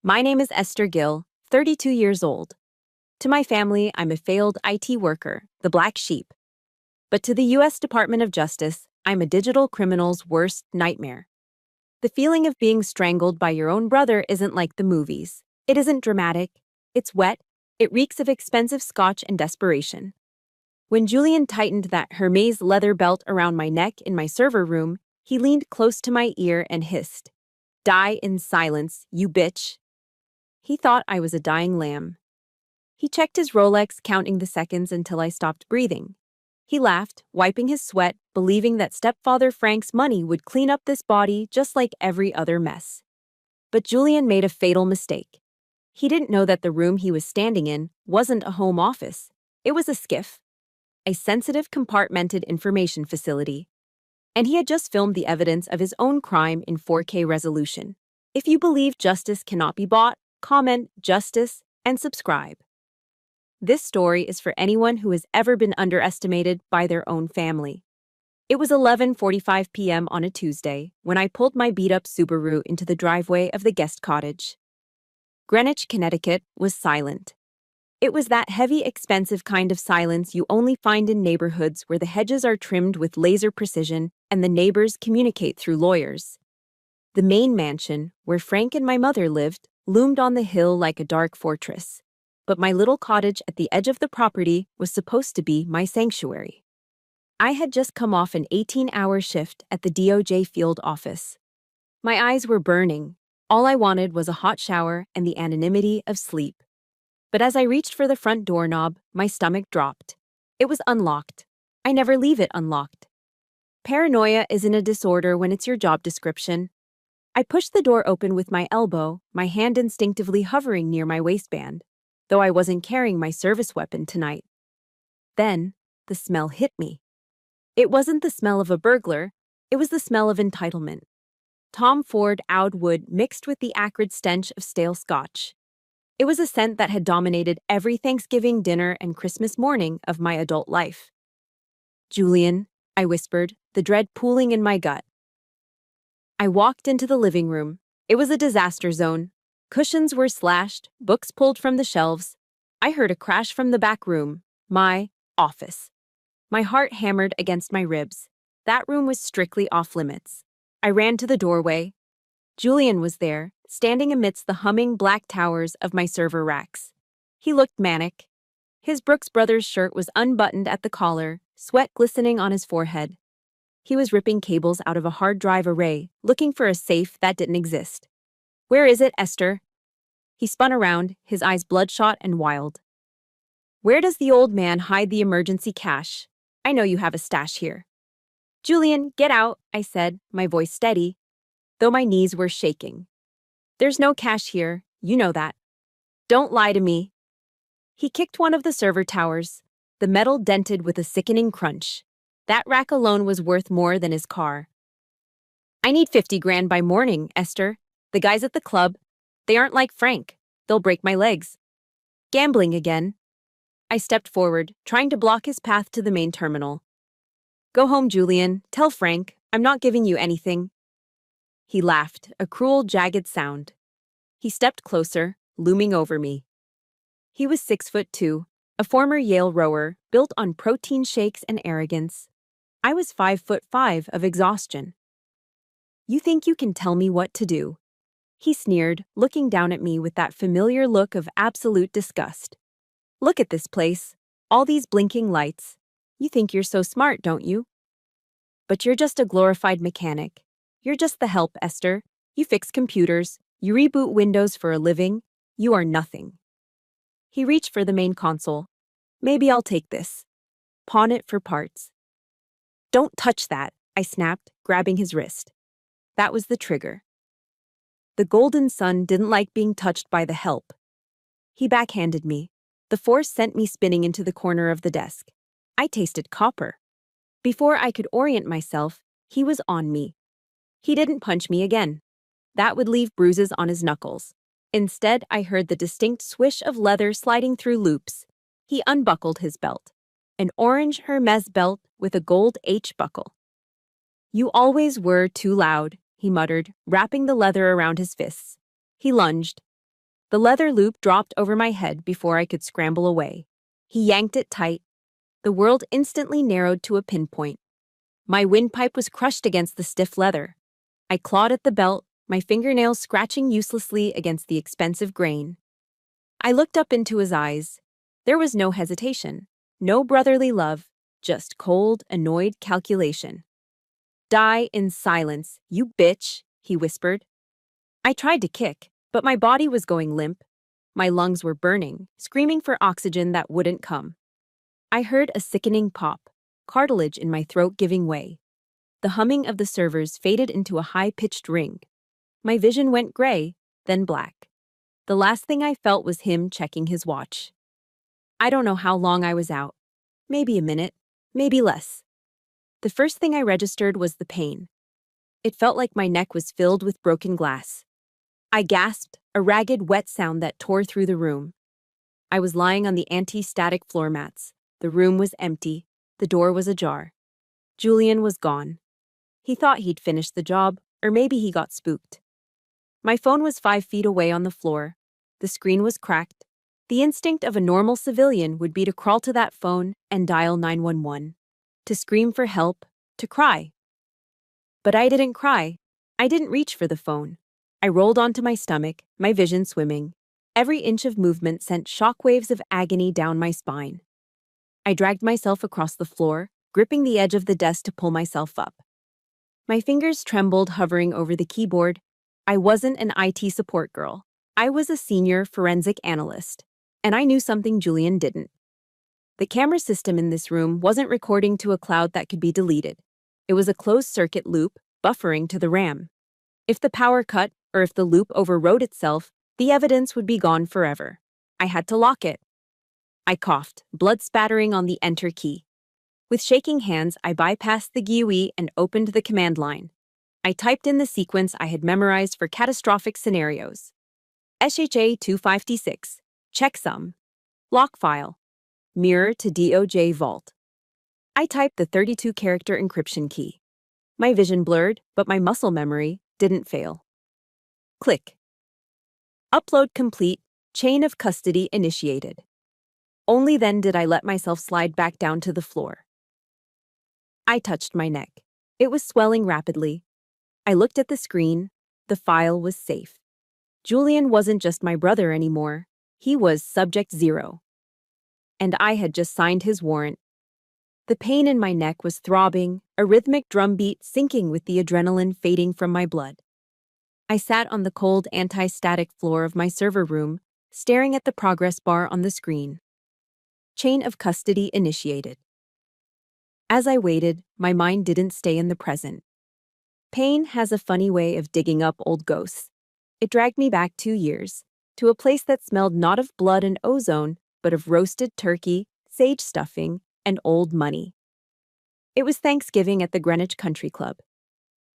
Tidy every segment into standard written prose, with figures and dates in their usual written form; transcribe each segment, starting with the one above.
My name is Esther Gill, 32 years old. To my family, I'm a failed IT worker, the black sheep. But to the U.S. Department of Justice, I'm a digital criminal's worst nightmare. The feeling of being strangled by your own brother isn't like the movies. It isn't dramatic. It's wet. It reeks of expensive scotch and desperation. When Julian tightened that Hermes leather belt around my neck in my server room, he leaned close to my ear and hissed, "Die in silence, you bitch." He thought I was a dying lamb. He checked his Rolex, counting the seconds until I stopped breathing. He laughed, wiping his sweat, believing that stepfather Frank's money would clean up this body just like every other mess. But Julian made a fatal mistake. He didn't know that the room he was standing in wasn't a home office. It was a SCIF, a sensitive compartmented information facility. And he had just filmed the evidence of his own crime in 4K resolution. If you believe justice cannot be bought, comment justice and subscribe. This story is for anyone who has ever been underestimated by their own family. It was 11:45 p.m. on a Tuesday when I pulled my beat-up Subaru into the driveway of the guest cottage. Greenwich, Connecticut was silent. It was that heavy, expensive kind of silence you only find in neighborhoods where the hedges are trimmed with laser precision and the neighbors communicate through lawyers. The main mansion, where Frank and my mother lived, loomed on the hill like a dark fortress. But my little cottage at the edge of the property was supposed to be my sanctuary. I had just come off an 18-hour shift at the DOJ field office. My eyes were burning. All I wanted was a hot shower and the anonymity of sleep. But as I reached for the front doorknob, my stomach dropped. It was unlocked. I never leave it unlocked. Paranoia isn't a disorder when it's your job description. I pushed the door open with my elbow, my hand instinctively hovering near my waistband, though I wasn't carrying my service weapon tonight. Then, the smell hit me. It wasn't the smell of a burglar, it was the smell of entitlement. Tom Ford oud wood mixed with the acrid stench of stale scotch. It was a scent that had dominated every Thanksgiving dinner and Christmas morning of my adult life. "Julian," I whispered, the dread pooling in my gut. I walked into the living room. It was a disaster zone. Cushions were slashed, books pulled from the shelves. I heard a crash from the back room, my office. My heart hammered against my ribs. That room was strictly off limits. I ran to the doorway. Julian was there, standing amidst the humming black towers of my server racks. He looked manic. His Brooks Brothers shirt was unbuttoned at the collar, sweat glistening on his forehead. He was ripping cables out of a hard drive array, looking for a safe that didn't exist. "Where is it, Esther?" He spun around, his eyes bloodshot and wild. "Where does the old man hide the emergency cash? I know you have a stash here." "Julian, get out," I said, my voice steady, though my knees were shaking. "There's no cash here, you know that. Don't lie to me." He kicked one of the server towers, the metal dented with a sickening crunch. That rack alone was worth more than his car. "I need 50 grand by morning, Esther. The guys at the club, they aren't like Frank. They'll break my legs." "Gambling again." I stepped forward, trying to block his path to the main terminal. "Go home, Julian. Tell Frank, I'm not giving you anything." He laughed, a cruel, jagged sound. He stepped closer, looming over me. He was 6'2", a former Yale rower, built on protein shakes and arrogance. I was 5'5" of exhaustion. "You think you can tell me what to do?" He sneered, looking down at me with that familiar look of absolute disgust. "Look at this place. All these blinking lights. You think you're so smart, don't you? But you're just a glorified mechanic. You're just the help, Esther. You fix computers. You reboot Windows for a living. You are nothing." He reached for the main console. "Maybe I'll take this. Pawn it for parts." "Don't touch that," I snapped, grabbing his wrist. That was the trigger. The golden sun didn't like being touched by the help. He backhanded me. The force sent me spinning into the corner of the desk. I tasted copper. Before I could orient myself, he was on me. He didn't punch me again. That would leave bruises on his knuckles. Instead, I heard the distinct swish of leather sliding through loops. He unbuckled his belt. An orange Hermes belt with a gold H buckle. "You always were too loud," he muttered, wrapping the leather around his fists. He lunged. The leather loop dropped over my head before I could scramble away. He yanked it tight. The world instantly narrowed to a pinpoint. My windpipe was crushed against the stiff leather. I clawed at the belt, my fingernails scratching uselessly against the expensive grain. I looked up into his eyes. There was no hesitation, no brotherly love, just cold, annoyed calculation. "Die in silence, you bitch," he whispered. I tried to kick, but my body was going limp. My lungs were burning, screaming for oxygen that wouldn't come. I heard a sickening pop, cartilage in my throat giving way. The humming of the servers faded into a high-pitched ring. My vision went gray, then black. The last thing I felt was him checking his watch. I don't know how long I was out. Maybe a minute, maybe less. The first thing I registered was the pain. It felt like my neck was filled with broken glass. I gasped, a ragged, wet sound that tore through the room. I was lying on the anti-static floor mats. The room was empty. The door was ajar. Julian was gone. He thought he'd finished the job, or maybe he got spooked. My phone was 5 feet away on the floor. The screen was cracked. The instinct of a normal civilian would be to crawl to that phone and dial 911, to scream for help, to cry. But I didn't cry. I didn't reach for the phone. I rolled onto my stomach, my vision swimming. Every inch of movement sent shockwaves of agony down my spine. I dragged myself across the floor, gripping the edge of the desk to pull myself up. My fingers trembled, hovering over the keyboard. I wasn't an IT support girl. I was a senior forensic analyst, and I knew something Julian didn't. The camera system in this room wasn't recording to a cloud that could be deleted. It was a closed-circuit loop, buffering to the RAM. If the power cut, or if the loop overrode itself, the evidence would be gone forever. I had to lock it. I coughed, blood spattering on the enter key. With shaking hands, I bypassed the GUI and opened the command line. I typed in the sequence I had memorized for catastrophic scenarios. SHA 256, checksum, lock file, mirror to DOJ vault. I typed the 32-character encryption key. My vision blurred, but my muscle memory didn't fail. Click. Upload complete, chain of custody initiated. Only then did I let myself slide back down to the floor. I touched my neck. It was swelling rapidly. I looked at the screen. The file was safe. Julian wasn't just my brother anymore. He was Subject 0. And I had just signed his warrant. The pain in my neck was throbbing, a rhythmic drumbeat syncing with the adrenaline fading from my blood. I sat on the cold, anti-static floor of my server room, staring at the progress bar on the screen. Chain of custody initiated. As I waited, my mind didn't stay in the present. Pain has a funny way of digging up old ghosts. It dragged me back 2 years, to a place that smelled not of blood and ozone, but of roasted turkey, sage stuffing, and old money. It was Thanksgiving at the Greenwich Country Club.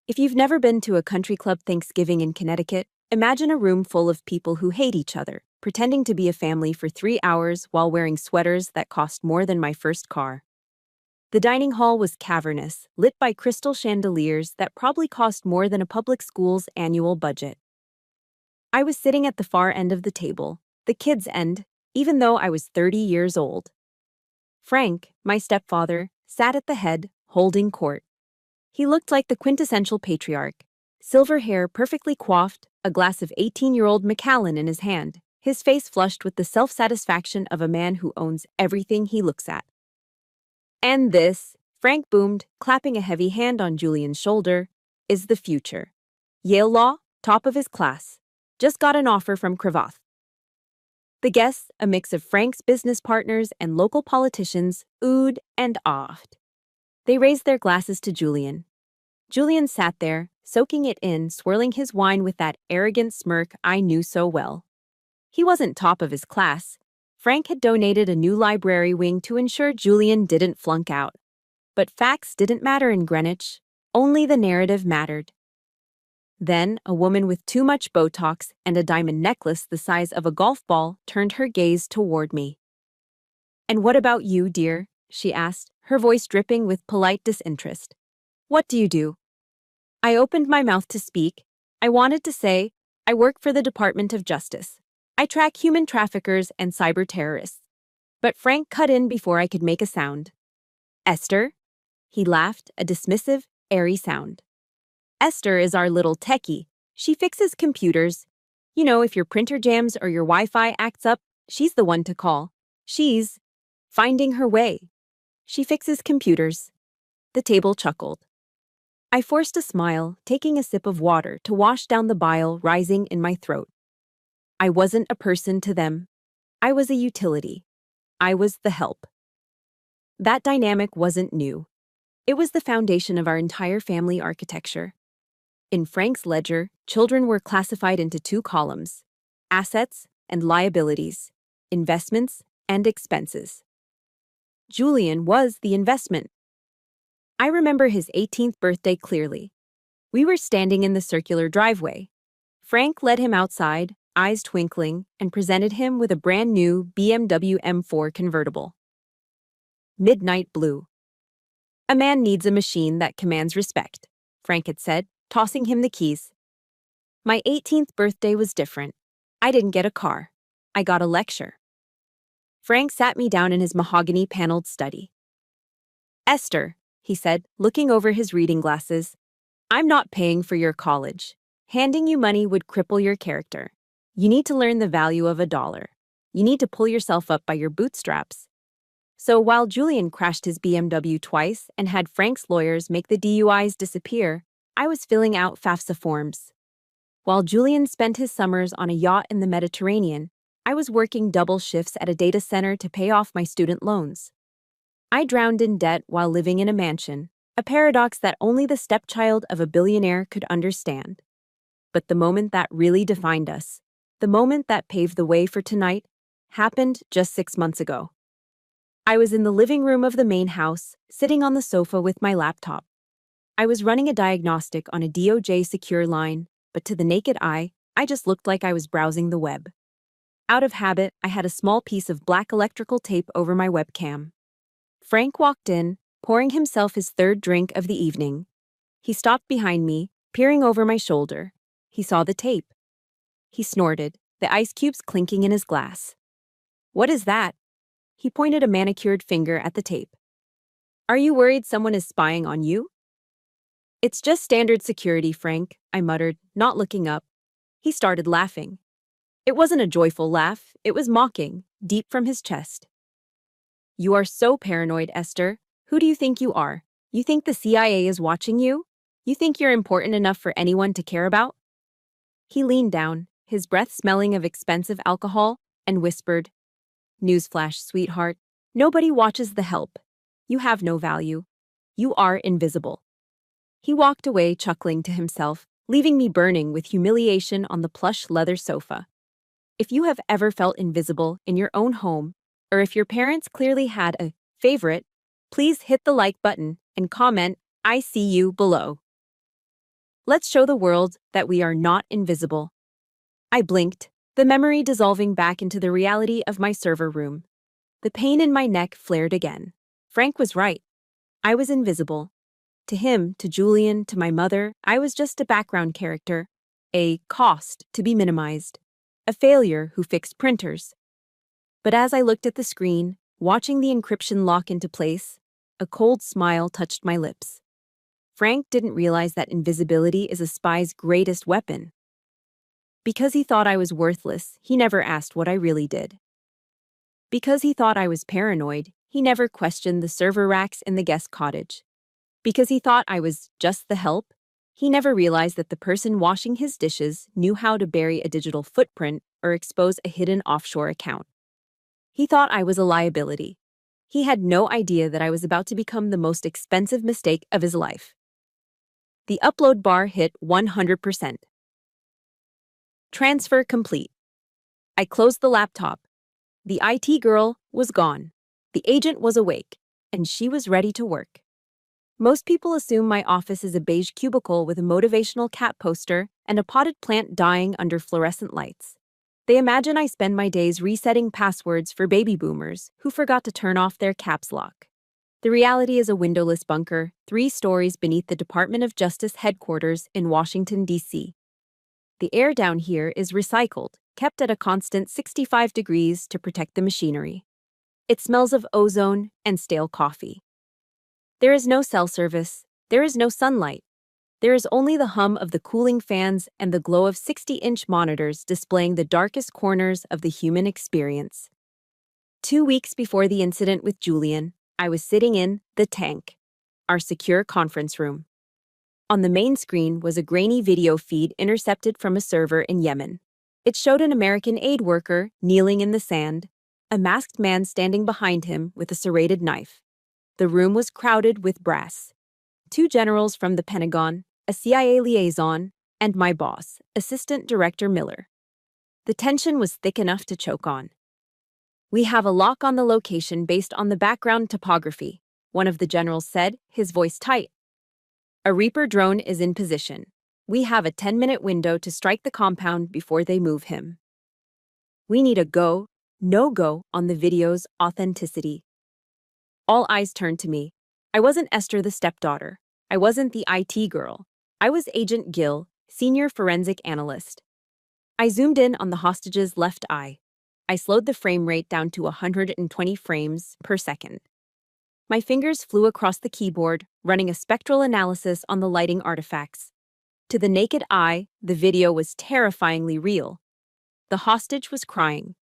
If you've never been to a country club Thanksgiving in Connecticut, imagine a room full of people who hate each other, pretending to be a family for 3 hours while wearing sweaters that cost more than my first car. The dining hall was cavernous, lit by crystal chandeliers that probably cost more than a public school's annual budget. I was sitting at the far end of the table, the kids' end, even though I was 30 years old. Frank, my stepfather, sat at the head, holding court. He looked like the quintessential patriarch. Silver hair perfectly coiffed, a glass of 18-year-old Macallan in his hand, his face flushed with the self-satisfaction of a man who owns everything he looks at. And this, Frank boomed, clapping a heavy hand on Julian's shoulder, is the future. Yale Law, top of his class. Just got an offer from Cravath. The guests, a mix of Frank's business partners and local politicians, oohed and ahed. They raised their glasses to Julian. Julian sat there, soaking it in, swirling his wine with that arrogant smirk I knew so well. He wasn't top of his class. Frank had donated a new library wing to ensure Julian didn't flunk out. But facts didn't matter in Greenwich. Only the narrative mattered. Then, a woman with too much Botox and a diamond necklace the size of a golf ball turned her gaze toward me. "And what about you, dear?" she asked, her voice dripping with polite disinterest. "What do you do?" I opened my mouth to speak. I wanted to say, I work for the Department of Justice. I track human traffickers and cyber terrorists. But Frank cut in before I could make a sound. Esther? He laughed, a dismissive, airy sound. Esther is our little techie. She fixes computers. You know, if your printer jams or your Wi-Fi acts up, she's the one to call. She's finding her way. She fixes computers. The table chuckled. I forced a smile, taking a sip of water to wash down the bile rising in my throat. I wasn't a person to them. I was a utility. I was the help. That dynamic wasn't new. It was the foundation of our entire family architecture. In Frank's ledger, children were classified into two columns: assets and liabilities, investments and expenses. Julian was the investment. I remember his 18th birthday clearly. We were standing in the circular driveway. Frank led him outside, eyes twinkling, and presented him with a brand new BMW M4 convertible. Midnight blue. A man needs a machine that commands respect, Frank had said, tossing him the keys. My 18th birthday was different. I didn't get a car. I got a lecture. Frank sat me down in his mahogany-paneled study. Esther, he said, looking over his reading glasses, I'm not paying for your college. Handing you money would cripple your character. You need to learn the value of $1. You need to pull yourself up by your bootstraps. So while Julian crashed his BMW twice and had Frank's lawyers make the DUIs disappear, I was filling out FAFSA forms. While Julian spent his summers on a yacht in the Mediterranean, I was working double shifts at a data center to pay off my student loans. I drowned in debt while living in a mansion, a paradox that only the stepchild of a billionaire could understand. But the moment that really defined us, the moment that paved the way for tonight, happened just 6 months ago. I was in the living room of the main house, sitting on the sofa with my laptop. I was running a diagnostic on a DOJ secure line, but to the naked eye, I just looked like I was browsing the web. Out of habit, I had a small piece of black electrical tape over my webcam. Frank walked in, pouring himself his third drink of the evening. He stopped behind me, peering over my shoulder. He saw the tape. He snorted, the ice cubes clinking in his glass. What is that? He pointed a manicured finger at the tape. Are you worried someone is spying on you? It's just standard security, Frank, I muttered, not looking up. He started laughing. It wasn't a joyful laugh, it was mocking, deep from his chest. You are so paranoid, Esther. Who do you think you are? You think the CIA is watching you? You think you're important enough for anyone to care about? He leaned down, his breath smelling of expensive alcohol, and whispered, Newsflash, sweetheart. Nobody watches the help. You have no value. You are invisible. He walked away, chuckling to himself, leaving me burning with humiliation on the plush leather sofa. If you have ever felt invisible in your own home, or if your parents clearly had a favorite, please hit the like button and comment, I see you below. Let's show the world that we are not invisible. I blinked, the memory dissolving back into the reality of my server room. The pain in my neck flared again. Frank was right. I was invisible. To him, to Julian, to my mother, I was just a background character, a cost to be minimized, a failure who fixed printers. But as I looked at the screen, watching the encryption lock into place, a cold smile touched my lips. Frank didn't realize that invisibility is a spy's greatest weapon. Because he thought I was worthless, he never asked what I really did. Because he thought I was paranoid, he never questioned the server racks in the guest cottage. Because he thought I was just the help, he never realized that the person washing his dishes knew how to bury a digital footprint or expose a hidden offshore account. He thought I was a liability. He had no idea that I was about to become the most expensive mistake of his life. The upload bar hit 100%. Transfer complete. I closed the laptop. The IT girl was gone. The agent was awake, and she was ready to work. Most people assume my office is a beige cubicle with a motivational cat poster and a potted plant dying under fluorescent lights. They imagine I spend my days resetting passwords for baby boomers who forgot to turn off their caps lock. The reality is a windowless bunker, 3 stories beneath the Department of Justice headquarters in Washington, D.C. The air down here is recycled, kept at a constant 65 degrees to protect the machinery. It smells of ozone and stale coffee. There is no cell service. There is no sunlight. There is only the hum of the cooling fans and the glow of 60-inch monitors displaying the darkest corners of the human experience. 2 weeks before the incident with Julian, I was sitting in the tank, our secure conference room. On the main screen was a grainy video feed intercepted from a server in Yemen. It showed an American aid worker kneeling in the sand, a masked man standing behind him with a serrated knife. The room was crowded with brass. 2 generals from the Pentagon, a CIA liaison, and my boss, Assistant Director Miller. The tension was thick enough to choke on. "We have a lock on the location based on the background topography," one of the generals said, his voice tight. "A Reaper drone is in position. We have a 10-minute window to strike the compound before they move him. We need a go, no-go on the video's authenticity." All eyes turned to me. I wasn't Esther the stepdaughter. I wasn't the IT girl. I was Agent Gill, senior forensic analyst. I zoomed in on the hostage's left eye. I slowed the frame rate down to 120 frames per second. My fingers flew across the keyboard, running a spectral analysis on the lighting artifacts. To the naked eye, the video was terrifyingly real. The hostage was crying.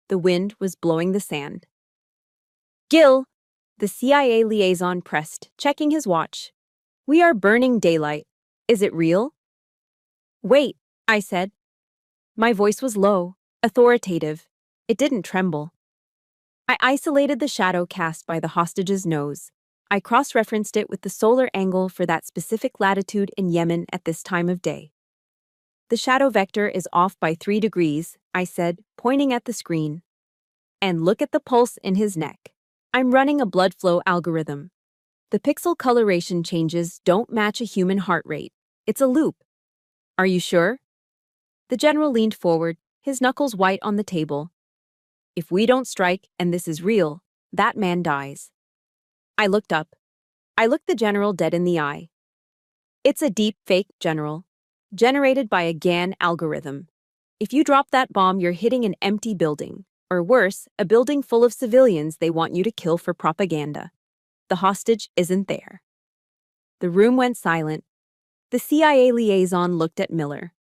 The wind was blowing the sand. "Gill!" The CIA liaison pressed, checking his watch. "We are burning daylight. Is it real?" "Wait," I said. My voice was low, authoritative. It didn't tremble. I isolated the shadow cast by the hostage's nose. I cross-referenced it with the solar angle for that specific latitude in Yemen at this time of day. "The shadow vector is off by 3 degrees, I said, pointing at the screen. "And look at the pulse in his neck. I'm running a blood flow algorithm. The pixel coloration changes don't match a human heart rate. It's a loop." "Are you sure?" The general leaned forward, his knuckles white on the table. "If we don't strike and this is real, that man dies." I looked up. I looked the general dead in the eye. "It's a deep fake, General. Generated by a GAN algorithm. If you drop that bomb, you're hitting an empty building. Or worse, a building full of civilians they want you to kill for propaganda. The hostage isn't there." The room went silent. The CIA liaison looked at Miller.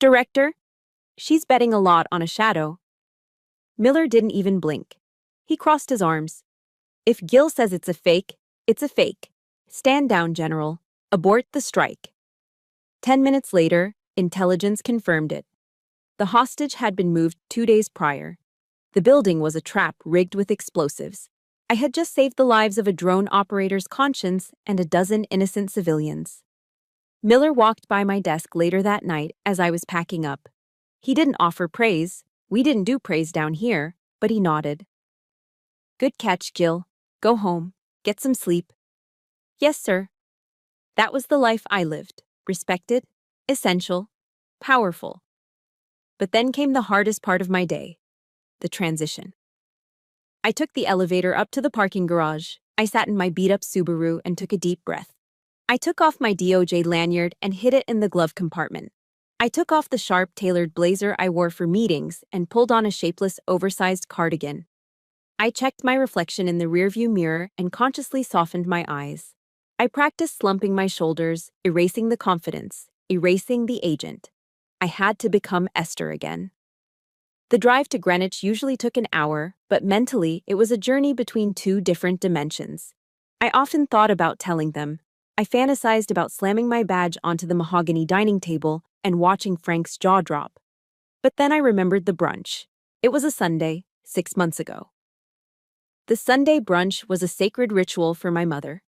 "Director, she's betting a lot on a shadow." Miller didn't even blink. He crossed his arms. "If Gill says it's a fake, it's a fake. Stand down, General. Abort the strike." 10 minutes later, intelligence confirmed it. The hostage had been moved 2 days prior. The building was a trap rigged with explosives. I had just saved the lives of a drone operator's conscience and a dozen innocent civilians. Miller walked by my desk later that night as I was packing up. He didn't offer praise. We didn't do praise down here, but he nodded. "Good catch, Gill. Go home. Get some sleep." "Yes, sir." That was the life I lived. Respected, essential, powerful. But then came the hardest part of my day. The transition. I took the elevator up to the parking garage. I sat in my beat-up Subaru and took a deep breath. I took off my DOJ lanyard and hid it in the glove compartment. I took off the sharp, tailored blazer I wore for meetings and pulled on a shapeless, oversized cardigan. I checked my reflection in the rearview mirror and consciously softened my eyes. I practiced slumping my shoulders, erasing the confidence, erasing the agent. I had to become Esther again. The drive to Greenwich usually took an hour, but mentally it was a journey between 2 different dimensions. I often thought about telling them. I fantasized about slamming my badge onto the mahogany dining table and watching Frank's jaw drop. But then I remembered the brunch. It was a Sunday, 6 months ago. The Sunday brunch was a sacred ritual for my mother.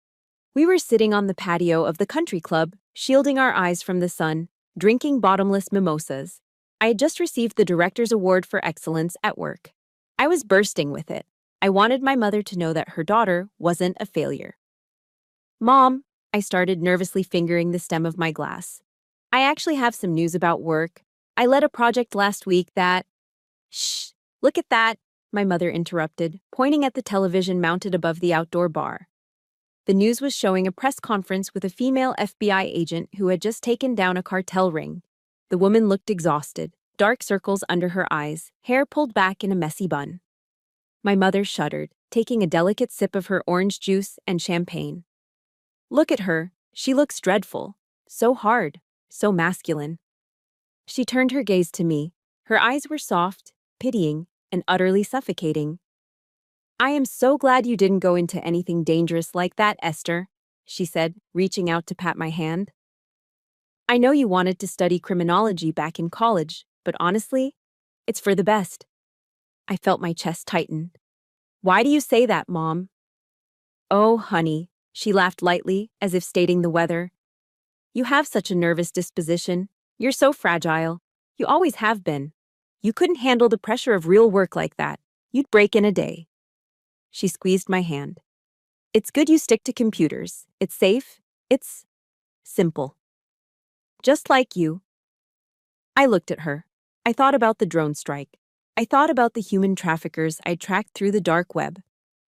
We were sitting on the patio of the country club, shielding our eyes from the sun, drinking bottomless mimosas. I had just received the Director's Award for Excellence at work. I was bursting with it. I wanted my mother to know that her daughter wasn't a failure. "Mom," I started, nervously fingering the stem of my glass. "I actually have some news about work. I led a project last week that—" "Shh, look at that," my mother interrupted, pointing at the television mounted above the outdoor bar. The news was showing a press conference with a female FBI agent who had just taken down a cartel ring. The woman looked exhausted. dark circles under her eyes, hair pulled back in a messy bun. My mother shuddered, taking a delicate sip of her orange juice and champagne. Look at her, she looks dreadful. So hard, so masculine. She turned her gaze to me. Her eyes were soft, pitying, and utterly suffocating. I am so glad you didn't go into anything dangerous like that, Esther, she said, reaching out to pat my hand. I know you wanted to study criminology back in college, but honestly, it's for the best. I felt my chest tighten. Why do you say that, Mom? Oh, honey, she laughed lightly, as if stating the weather. You have such a nervous disposition. You're so fragile. You always have been. You couldn't handle the pressure of real work like that. You'd break in a day. She squeezed my hand. It's good you stick to computers. It's safe. It's simple. Just like you. I looked at her. I thought about the drone strike. I thought about the human traffickers I'd tracked through the dark web.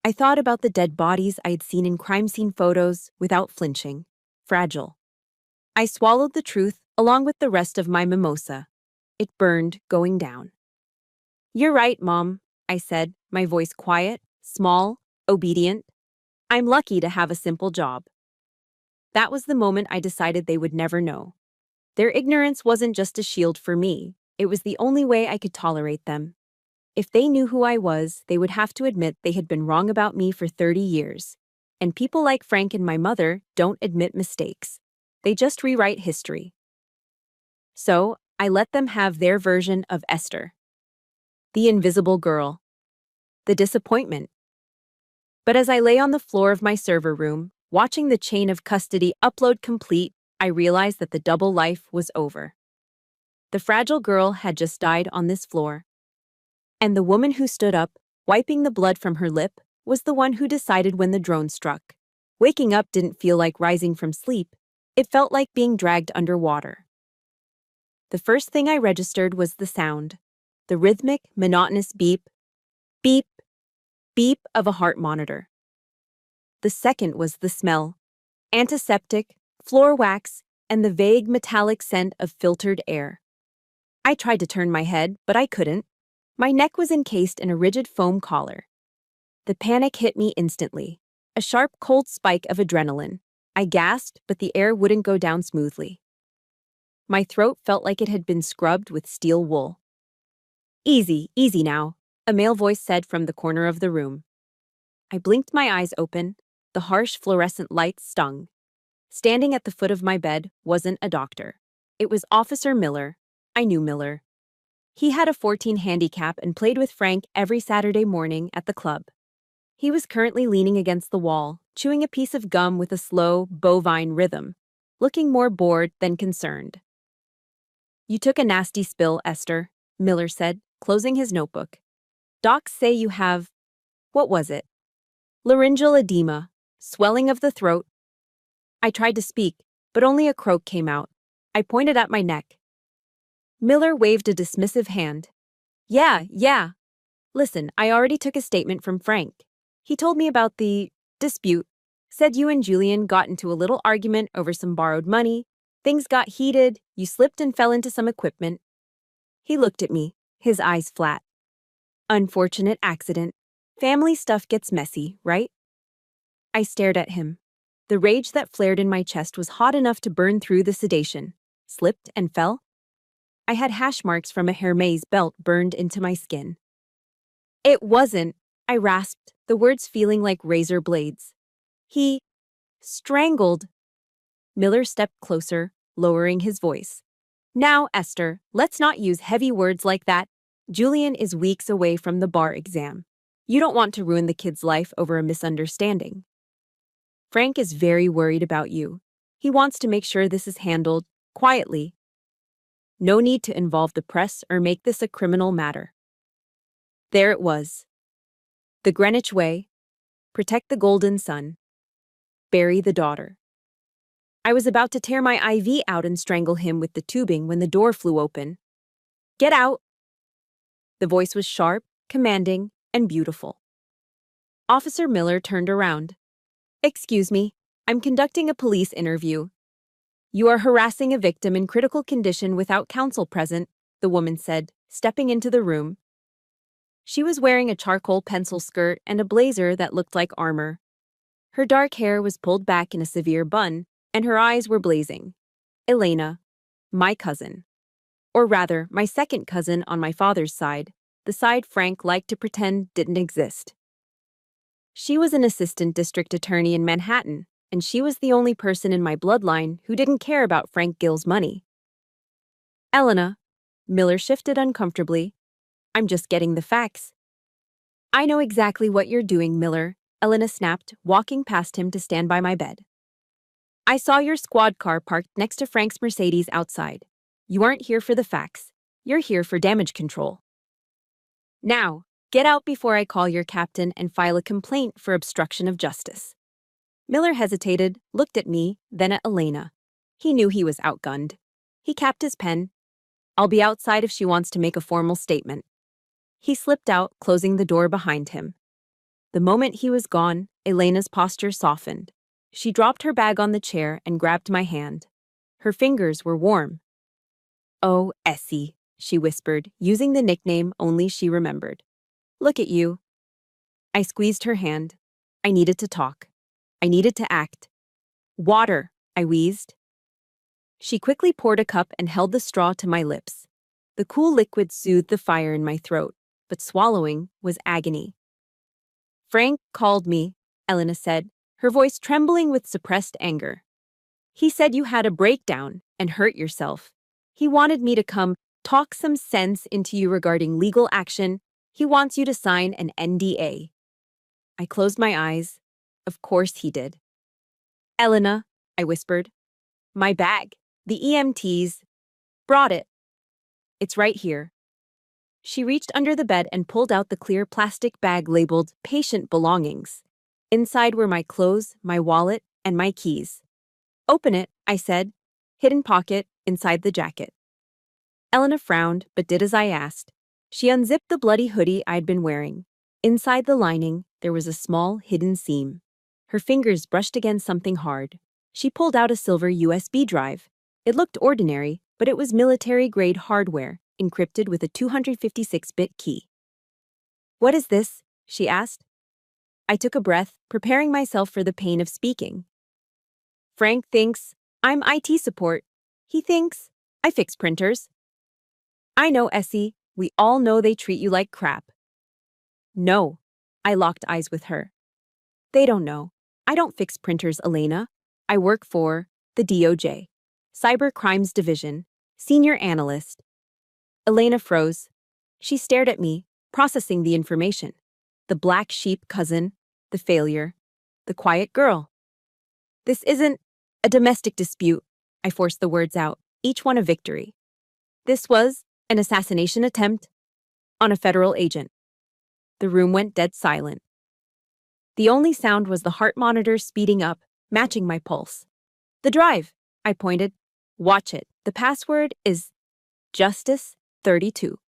I thought about the dead bodies I'd seen in crime scene photos without flinching. Fragile. I swallowed the truth along with the rest of my mimosa. It burned going down. You're right, Mom, I said, my voice quiet, small, obedient. I'm lucky to have a simple job. That was the moment I decided they would never know. Their ignorance wasn't just a shield for me, it was the only way I could tolerate them. If they knew who I was, they would have to admit they had been wrong about me for 30 years. And people like Frank and my mother don't admit mistakes. They just rewrite history. So, I let them have their version of Esther. The invisible girl. The disappointment. But as I lay on the floor of my server room, watching the chain of custody upload complete, I realized that the double life was over. The fragile girl had just died on this floor. And the woman who stood up, wiping the blood from her lip, was the one who decided when the drone struck. Waking up didn't feel like rising from sleep. It felt like being dragged underwater. The first thing I registered was the sound. The rhythmic, monotonous beep, beep, beep of a heart monitor. The second was the smell. Antiseptic, floor wax, and the vague metallic scent of filtered air. I tried to turn my head, but I couldn't. My neck was encased in a rigid foam collar. The panic hit me instantly. A sharp, cold spike of adrenaline. I gasped, but the air wouldn't go down smoothly. My throat felt like it had been scrubbed with steel wool. Easy, easy now, a male voice said from the corner of the room. I blinked my eyes open. The harsh fluorescent light stung. Standing at the foot of my bed wasn't a doctor. It was Officer Miller. I knew Miller. He had a 14 handicap and played with Frank every Saturday morning at the club. He was currently leaning against the wall, chewing a piece of gum with a slow, bovine rhythm, looking more bored than concerned. You took a nasty spill, Esther, Miller said, closing his notebook. Docs say you have, what was it? Laryngeal edema, swelling of the throat. I tried to speak, but only a croak came out. I pointed at my neck. Miller waved a dismissive hand. Yeah. Listen, I already took a statement from Frank. He told me about the dispute, said you and Julian got into a little argument over some borrowed money. Things got heated, you slipped and fell into some equipment. He looked at me, his eyes flat. Unfortunate accident. Family stuff gets messy, right? I stared at him. The rage that flared in my chest was hot enough to burn through the sedation. Slipped and fell? I had hash marks from a Hermes belt burned into my skin. It wasn't, I rasped, the words feeling like razor blades. He strangled. Miller stepped closer, lowering his voice. Now, Esther, let's not use heavy words like that. Julian is weeks away from the bar exam. You don't want to ruin the kid's life over a misunderstanding. Frank is very worried about you. He wants to make sure this is handled quietly. No need to involve the press or make this a criminal matter. There it was. The Greenwich Way. Protect the golden sun. Bury the daughter. I was about to tear my IV out and strangle him with the tubing when the door flew open. Get out! The voice was sharp, commanding, and beautiful. Officer Miller turned around. Excuse me, I'm conducting a police interview. You are harassing a victim in critical condition without counsel present. the woman said, stepping into the room. She was wearing a charcoal pencil skirt and a blazer that looked like armor. Her dark hair was pulled back in a severe bun, and her eyes were blazing. Elena, my cousin. Or rather, my second cousin on my father's side, the side Frank liked to pretend didn't exist. She was an assistant district attorney in Manhattan, and she was the only person in my bloodline who didn't care about Frank Gill's money. Elena, Miller shifted uncomfortably. I'm just getting the facts. I know exactly what you're doing, Miller, Elena snapped, walking past him to stand by my bed. I saw your squad car parked next to Frank's Mercedes outside. You aren't here for the facts. You're here for damage control. Now, get out before I call your captain and file a complaint for obstruction of justice. Miller hesitated, looked at me, then at Elena. He knew he was outgunned. He capped his pen. I'll be outside if she wants to make a formal statement. He slipped out, closing the door behind him. The moment he was gone, Elena's posture softened. She dropped her bag on the chair and grabbed my hand. Her fingers were warm. Oh, Essie, she whispered, using the nickname only she remembered. Look at you. I squeezed her hand. I needed to talk. I needed to act. Water, I wheezed. She quickly poured a cup and held the straw to my lips. The cool liquid soothed the fire in my throat, but swallowing was agony. Frank called me, Elena said, her voice trembling with suppressed anger. He said you had a breakdown and hurt yourself. He wanted me to come talk some sense into you regarding legal action. He wants you to sign an NDA. I closed my eyes. Of course he did. Elena, I whispered. My bag. The EMTs brought it. It's right here. She reached under the bed and pulled out the clear plastic bag labeled Patient Belongings. Inside were my clothes, my wallet, and my keys. Open it, I said. Hidden pocket, inside the jacket. Elena frowned, but did as I asked. She unzipped the bloody hoodie I'd been wearing. Inside the lining, there was a small, hidden seam. Her fingers brushed against something hard. She pulled out a silver USB drive. It looked ordinary, but it was military-grade hardware, encrypted with a 256-bit key. What is this? She asked. I took a breath, preparing myself for the pain of speaking. Frank thinks I'm IT support. He thinks I fix printers. I know, Essie. We all know they treat you like crap. No. I locked eyes with her. They don't know. I don't fix printers, Elena. I work for the DOJ. Cyber Crimes Division, Senior Analyst. Elena froze. She stared at me, processing the information. The black sheep cousin, the failure, the quiet girl. This isn't a domestic dispute, I forced the words out, each one a victory. This was an assassination attempt on a federal agent. The room went dead silent. The only sound was the heart monitor speeding up, matching my pulse. The drive, I pointed. Watch it. The password is Justice 32.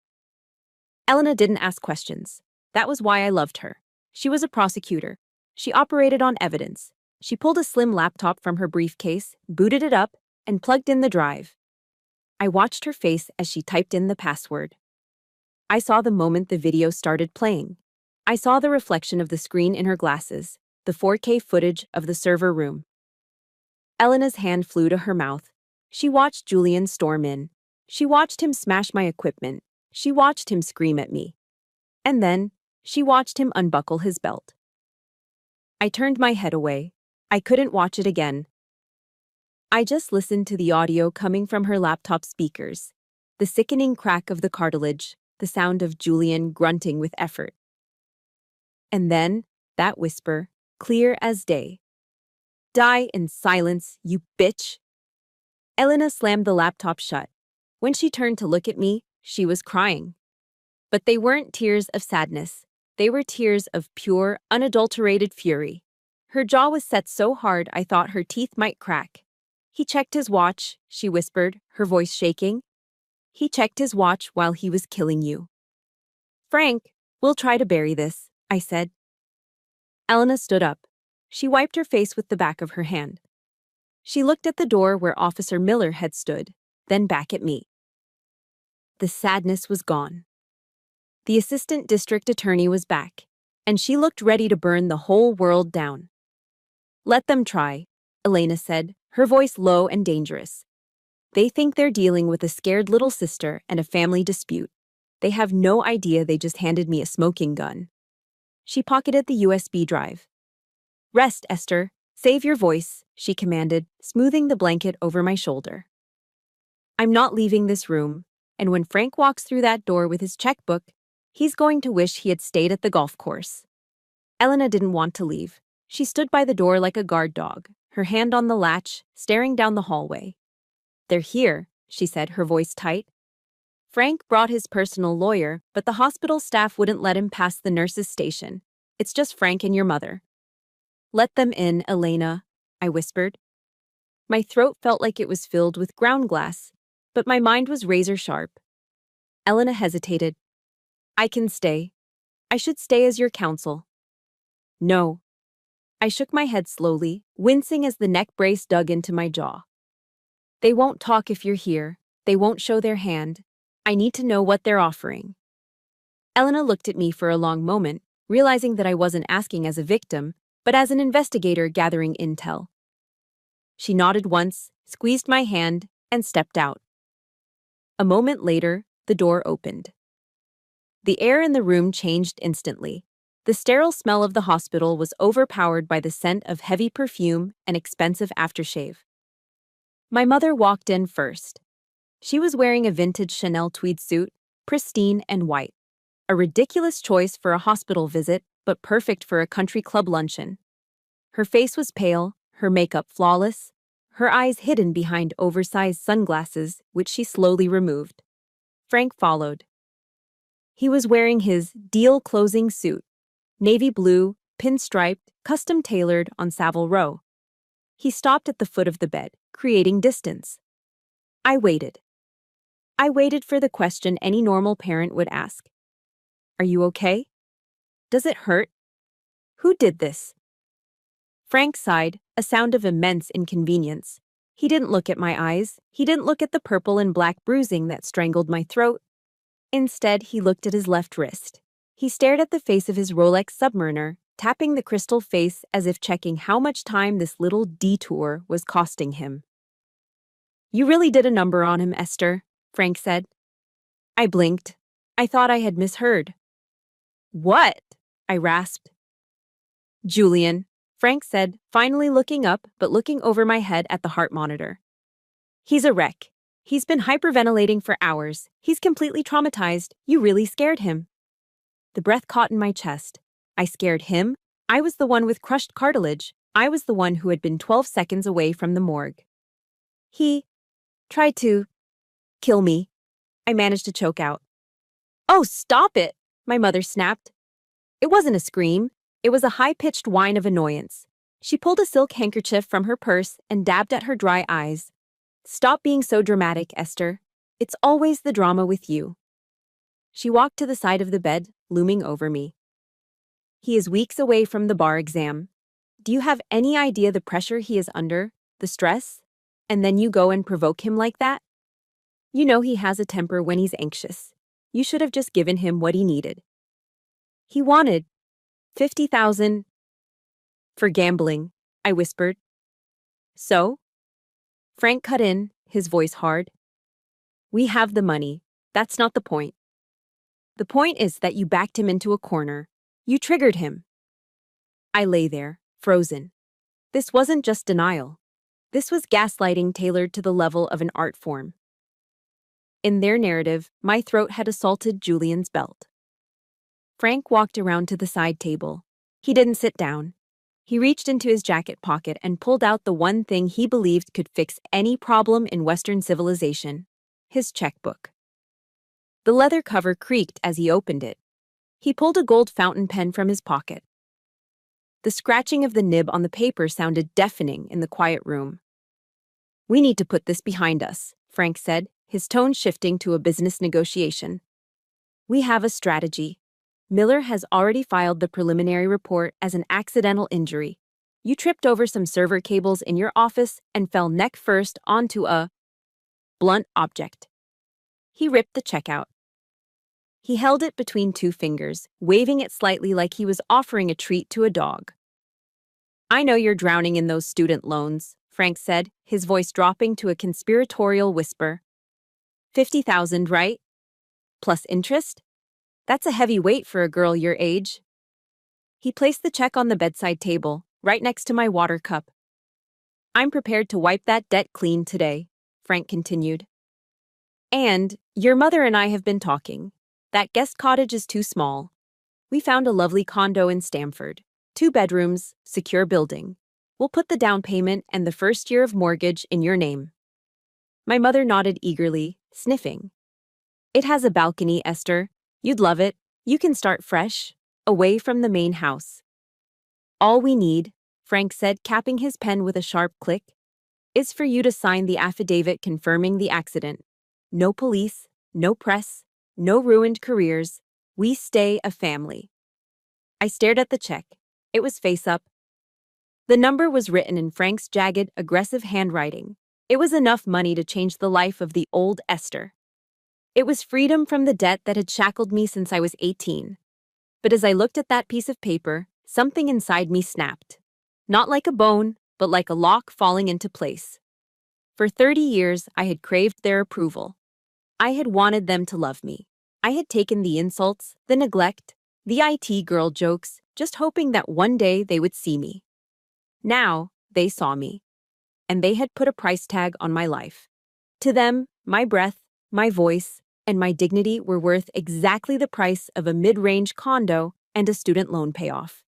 Elena didn't ask questions. That was why I loved her. She was a prosecutor. She operated on evidence. She pulled a slim laptop from her briefcase, booted it up, and plugged in the drive. I watched her face as she typed in the password. I saw the moment the video started playing. I saw the reflection of the screen in her glasses, the 4K footage of the server room. Elena's hand flew to her mouth. She watched Julian storm in. She watched him smash my equipment. She watched him scream at me. And then, she watched him unbuckle his belt. I turned my head away. I couldn't watch it again. I just listened to the audio coming from her laptop speakers, the sickening crack of the cartilage, the sound of Julian grunting with effort. And then, that whisper, clear as day. Die in silence, you bitch. Elena slammed the laptop shut. When she turned to look at me, she was crying. But they weren't tears of sadness. They were tears of pure, unadulterated fury. Her jaw was set so hard I thought her teeth might crack. He checked his watch, she whispered, her voice shaking. He checked his watch while he was killing you. Frank, we'll try to bury this, I said. Elena stood up. She wiped her face with the back of her hand. She looked at the door where Officer Miller had stood, then back at me. The sadness was gone. The assistant district attorney was back, and she looked ready to burn the whole world down. "Let them try," Elena said, her voice low and dangerous. "They think they're dealing with a scared little sister and a family dispute. They have no idea they just handed me a smoking gun." She pocketed the USB drive. "Rest, Esther. Save your voice," she commanded, smoothing the blanket over my shoulder. "I'm not leaving this room, and when Frank walks through that door with his checkbook, he's going to wish he had stayed at the golf course." Elena didn't want to leave. She stood by the door like a guard dog, her hand on the latch, staring down the hallway. "They're here," she said, her voice tight. "Frank brought his personal lawyer, but the hospital staff wouldn't let him past the nurse's station. It's just Frank and your mother." "Let them in, Elena," I whispered. My throat felt like it was filled with ground glass, but my mind was razor sharp. Elena hesitated. "I can stay. I should stay as your counsel." "No." I shook my head slowly, wincing as the neck brace dug into my jaw. "They won't talk if you're here. They won't show their hand. I need to know what they're offering." Elena looked at me for a long moment, realizing that I wasn't asking as a victim, but as an investigator gathering intel. She nodded once, squeezed my hand, and stepped out. A moment later, the door opened. The air in the room changed instantly. The sterile smell of the hospital was overpowered by the scent of heavy perfume and expensive aftershave. My mother walked in first. She was wearing a vintage Chanel tweed suit, pristine and white. A ridiculous choice for a hospital visit, but perfect for a country club luncheon. Her face was pale, her makeup flawless, her eyes hidden behind oversized sunglasses, which she slowly removed. Frank followed. He was wearing his deal-closing suit, navy blue, pinstriped, custom-tailored on Savile Row. He stopped at the foot of the bed, creating distance. I waited. I waited for the question any normal parent would ask. "Are you okay? Does it hurt? Who did this?" Frank sighed, a sound of immense inconvenience. He didn't look at my eyes. He didn't look at the purple and black bruising that strangled my throat. Instead, he looked at his left wrist. He stared at the face of his Rolex Submariner, tapping the crystal face as if checking how much time this little detour was costing him. "You really did a number on him, Esther," Frank said. I blinked. I thought I had misheard. "What?" I rasped. "Julian," Frank said, finally looking up but looking over my head at the heart monitor. "He's a wreck. He's been hyperventilating for hours. He's completely traumatized. You really scared him." The breath caught in my chest. I scared him. I was the one with crushed cartilage. I was the one who had been 12 seconds away from the morgue. "He tried to kill me," I managed to choke out. "Oh, stop it!" my mother snapped. It wasn't a scream. It was a high-pitched whine of annoyance. She pulled a silk handkerchief from her purse and dabbed at her dry eyes. "Stop being so dramatic, Esther. It's always the drama with you." She walked to the side of the bed, looming over me. "He is weeks away from the bar exam. Do you have any idea the pressure he is under, the stress? And then you go and provoke him like that? You know he has a temper when he's anxious. You should have just given him what he needed." "He wanted 50,000 for gambling," I whispered. "So?" Frank cut in, his voice hard. "We have the money. That's not the point. The point is that you backed him into a corner. You triggered him." I lay there, frozen. This wasn't just denial. This was gaslighting tailored to the level of an art form. In their narrative, my throat had assaulted Julian's belt. Frank walked around to the side table. He didn't sit down. He reached into his jacket pocket and pulled out the one thing he believed could fix any problem in Western civilization: his checkbook. The leather cover creaked as he opened it. He pulled a gold fountain pen from his pocket. The scratching of the nib on the paper sounded deafening in the quiet room. "We need to put this behind us," Frank said, his tone shifting to a business negotiation. "We have a strategy. Miller has already filed the preliminary report as an accidental injury. You tripped over some server cables in your office and fell neck first onto a blunt object." He ripped the check out. He held it between two fingers, waving it slightly like he was offering a treat to a dog. "I know you're drowning in those student loans," Frank said, his voice dropping to a conspiratorial whisper. 50,000, right? Plus interest? That's a heavy weight for a girl your age. He placed the check on the bedside table, right next to my water cup. "I'm prepared to wipe that debt clean today," Frank continued. "And your mother and I have been talking. That guest cottage is too small. We found a lovely condo in Stamford. 2 bedrooms, secure building. We'll put the down payment and the first year of mortgage in your name." My mother nodded eagerly, sniffing. "It has a balcony, Esther. You'd love it. You can start fresh, away from the main house." "All we need," Frank said, capping his pen with a sharp click, "is for you to sign the affidavit confirming the accident. No police, no press, no ruined careers. We stay a family." I stared at the check. It was face up. The number was written in Frank's jagged, aggressive handwriting. It was enough money to change the life of the old Esther. It was freedom from the debt that had shackled me since I was 18. But as I looked at that piece of paper, something inside me snapped. Not like a bone, but like a lock falling into place. For 30 years, I had craved their approval. I had wanted them to love me. I had taken the insults, the neglect, the IT girl jokes, just hoping that one day they would see me. Now, they saw me. And they had put a price tag on my life. To them, my breath, my voice, and my dignity were worth exactly the price of a mid-range condo and a student loan payoff.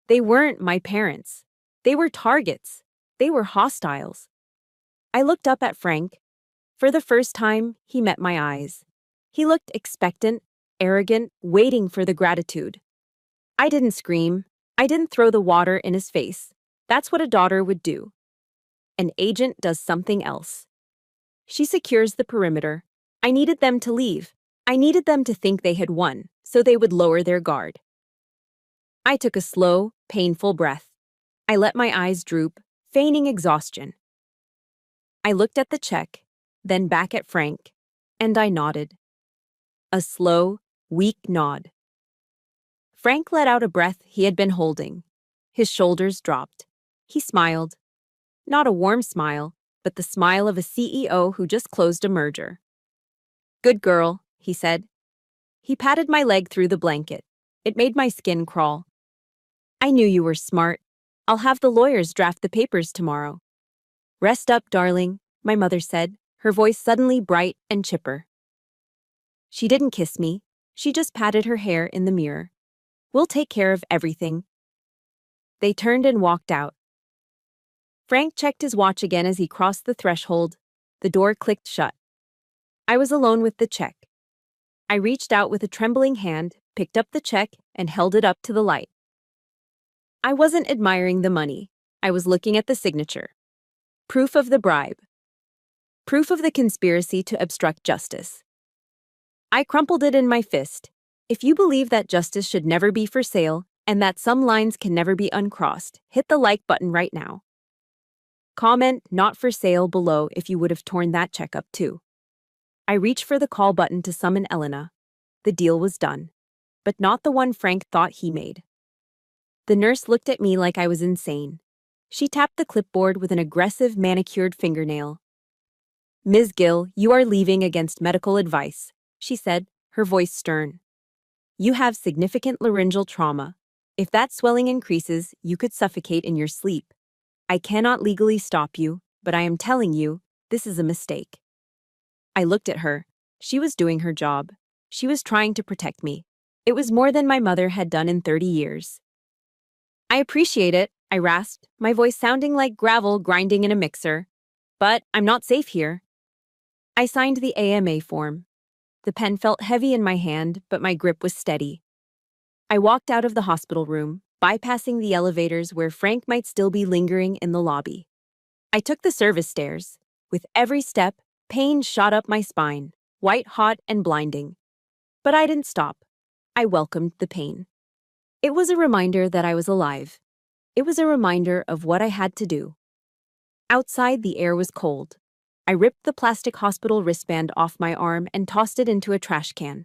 They weren't my parents. They were targets. They were hostiles. I looked up at Frank. For the first time, he met my eyes. He looked expectant, arrogant, waiting for the gratitude. I didn't scream. I didn't throw the water in his face. That's what a daughter would do. An agent does something else. She secures the perimeter. I needed them to leave. I needed them to think they had won, so they would lower their guard. I took a slow, painful breath. I let my eyes droop, feigning exhaustion. I looked at the check, then back at Frank, and I nodded. A slow, weak nod. Frank let out a breath he had been holding. His shoulders dropped. He smiled. Not a warm smile, but the smile of a CEO who just closed a merger. "Good girl," he said. He patted my leg through the blanket. It made my skin crawl. "I knew you were smart. I'll have the lawyers draft the papers tomorrow." "Rest up, darling," my mother said, her voice suddenly bright and chipper. She didn't kiss me. She just patted her hair in the mirror. "We'll take care of everything." They turned and walked out. Frank checked his watch again as he crossed the threshold. The door clicked shut. I was alone with the check. I reached out with a trembling hand, picked up the check, and held it up to the light. I wasn't admiring the money. I was looking at the signature. Proof of the bribe. Proof of the conspiracy to obstruct justice. I crumpled it in my fist. If you believe that justice should never be for sale and that some lines can never be uncrossed, hit the like button right now. Comment "not for sale" below if you would have torn that check up too. I reached for the call button to summon Elena. The deal was done, but not the one Frank thought he made. The nurse looked at me like I was insane. She tapped the clipboard with an aggressive manicured fingernail. "Ms. Gill, you are leaving against medical advice," she said, her voice stern. "You have significant laryngeal trauma. If that swelling increases, you could suffocate in your sleep. I cannot legally stop you, but I am telling you, this is a mistake." I looked at her. She was doing her job. She was trying to protect me. It was more than my mother had done in 30 years. "I appreciate it," I rasped, my voice sounding like gravel grinding in a mixer. "But I'm not safe here." I signed the AMA form. The pen felt heavy in my hand, but my grip was steady. I walked out of the hospital room, bypassing the elevators where Frank might still be lingering in the lobby. I took the service stairs. With every step, pain shot up my spine, white-hot and blinding. But I didn't stop. I welcomed the pain. It was a reminder that I was alive. It was a reminder of what I had to do. Outside, the air was cold. I ripped the plastic hospital wristband off my arm and tossed it into a trash can.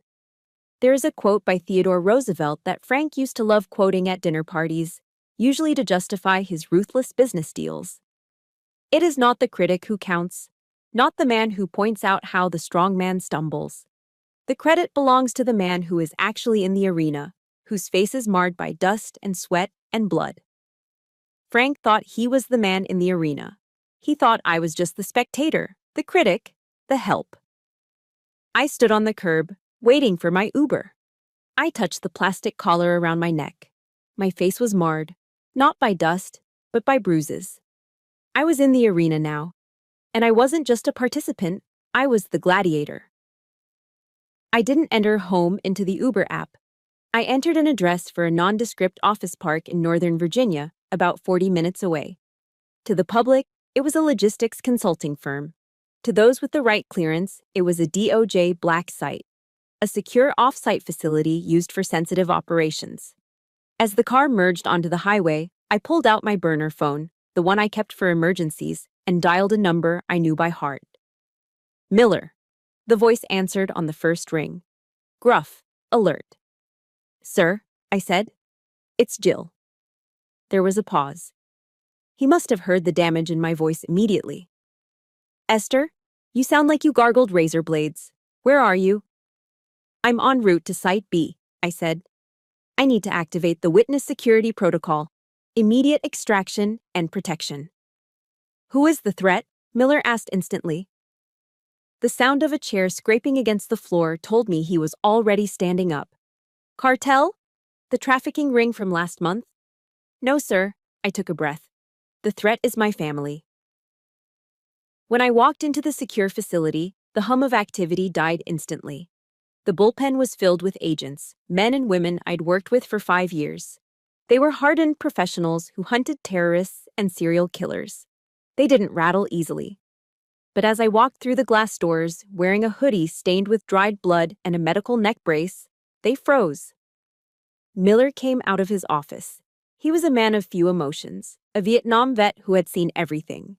There is a quote by Theodore Roosevelt that Frank used to love quoting at dinner parties, usually to justify his ruthless business deals. It is not the critic who counts, not the man who points out how the strong man stumbles. The credit belongs to the man who is actually in the arena, whose face is marred by dust and sweat and blood. Frank thought he was the man in the arena. He thought I was just the spectator, the critic, the help. I stood on the curb, waiting for my Uber. I touched the plastic collar around my neck. My face was marred, not by dust, but by bruises. I was in the arena now, and I wasn't just a participant, I was the gladiator. I didn't enter home into the Uber app. I entered an address for a nondescript office park in Northern Virginia, about 40 minutes away. To the public, it was a logistics consulting firm. To those with the right clearance, it was a DOJ black site, a secure off-site facility used for sensitive operations. As the car merged onto the highway, I pulled out my burner phone, the one I kept for emergencies, and dialed a number I knew by heart. Miller. The voice answered on the first ring. Gruff, alert. Sir, I said. It's Jill. There was a pause. He must have heard the damage in my voice immediately. Esther, you sound like you gargled razor blades. Where are you? I'm en route to Site B, I said. I need to activate the witness security protocol, immediate extraction and protection. Who is the threat? Miller asked instantly. The sound of a chair scraping against the floor told me he was already standing up. Cartel? The trafficking ring from last month? No, sir, I took a breath. The threat is my family. When I walked into the secure facility, the hum of activity died instantly. The bullpen was filled with agents, men and women I'd worked with for 5 years. They were hardened professionals who hunted terrorists and serial killers. They didn't rattle easily. But as I walked through the glass doors, wearing a hoodie stained with dried blood and a medical neck brace, they froze. Miller came out of his office. He was a man of few emotions, a Vietnam vet who had seen everything.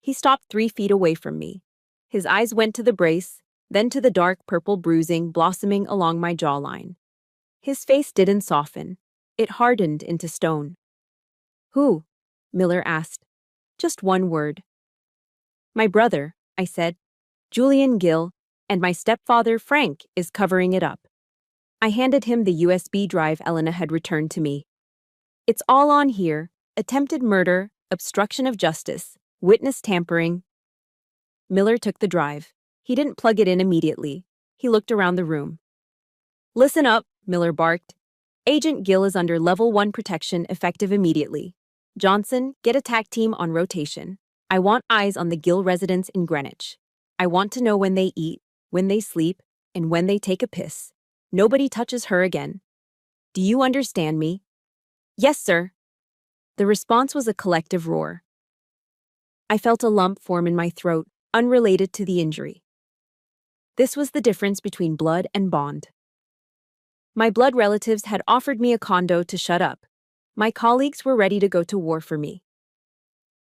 He stopped 3 feet away from me. His eyes went to the brace, then to the dark purple bruising blossoming along my jawline. His face didn't soften. It hardened into stone. Who? Miller asked. Just one word. My brother, I said. Julian Gill, and my stepfather, Frank, is covering it up. I handed him the USB drive Elena had returned to me. It's all on here: attempted murder, obstruction of justice, witness tampering. Miller took the drive. He didn't plug it in immediately. He looked around the room. Listen up, Miller barked. Agent Gill is under Level 1 protection effective immediately. Johnson, get a TAC team on rotation. I want eyes on the Gill residence in Greenwich. I want to know when they eat, when they sleep, and when they take a piss. Nobody touches her again. Do you understand me? Yes, sir. The response was a collective roar. I felt a lump form in my throat, unrelated to the injury. This was the difference between blood and bond. My blood relatives had offered me a condo to shut up. My colleagues were ready to go to war for me.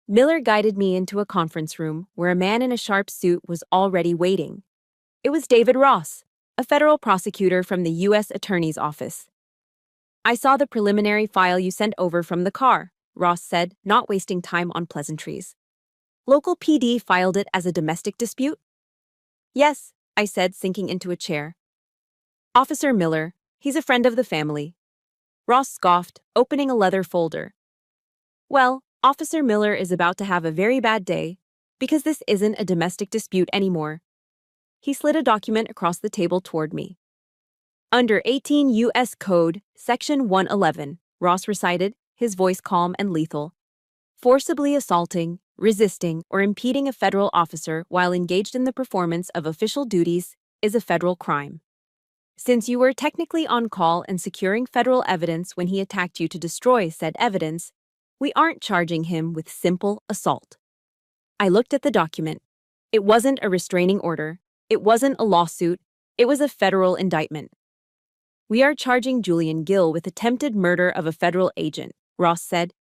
Miller guided me into a conference room where a man in a sharp suit was already waiting. It was David Ross, a federal prosecutor from the U.S. Attorney's Office. I saw the preliminary file you sent over from the car, Ross said, not wasting time on pleasantries. Local PD filed it as a domestic dispute? Yes, I said, sinking into a chair. Officer Miller, he's a friend of the family. Ross scoffed, opening a leather folder. Well, Officer Miller is about to have a very bad day, because this isn't a domestic dispute anymore. He slid a document across the table toward me. Under 18 U.S. Code, Section 111, Ross recited, his voice calm and lethal. Forcibly assaulting, resisting, or impeding a federal officer while engaged in the performance of official duties is a federal crime. Since you were technically on call and securing federal evidence when he attacked you to destroy said evidence, we aren't charging him with simple assault. I looked at the document. It wasn't a restraining order. It wasn't a lawsuit. It was a federal indictment. We are charging Julian Gill with attempted murder of a federal agent, Ross said.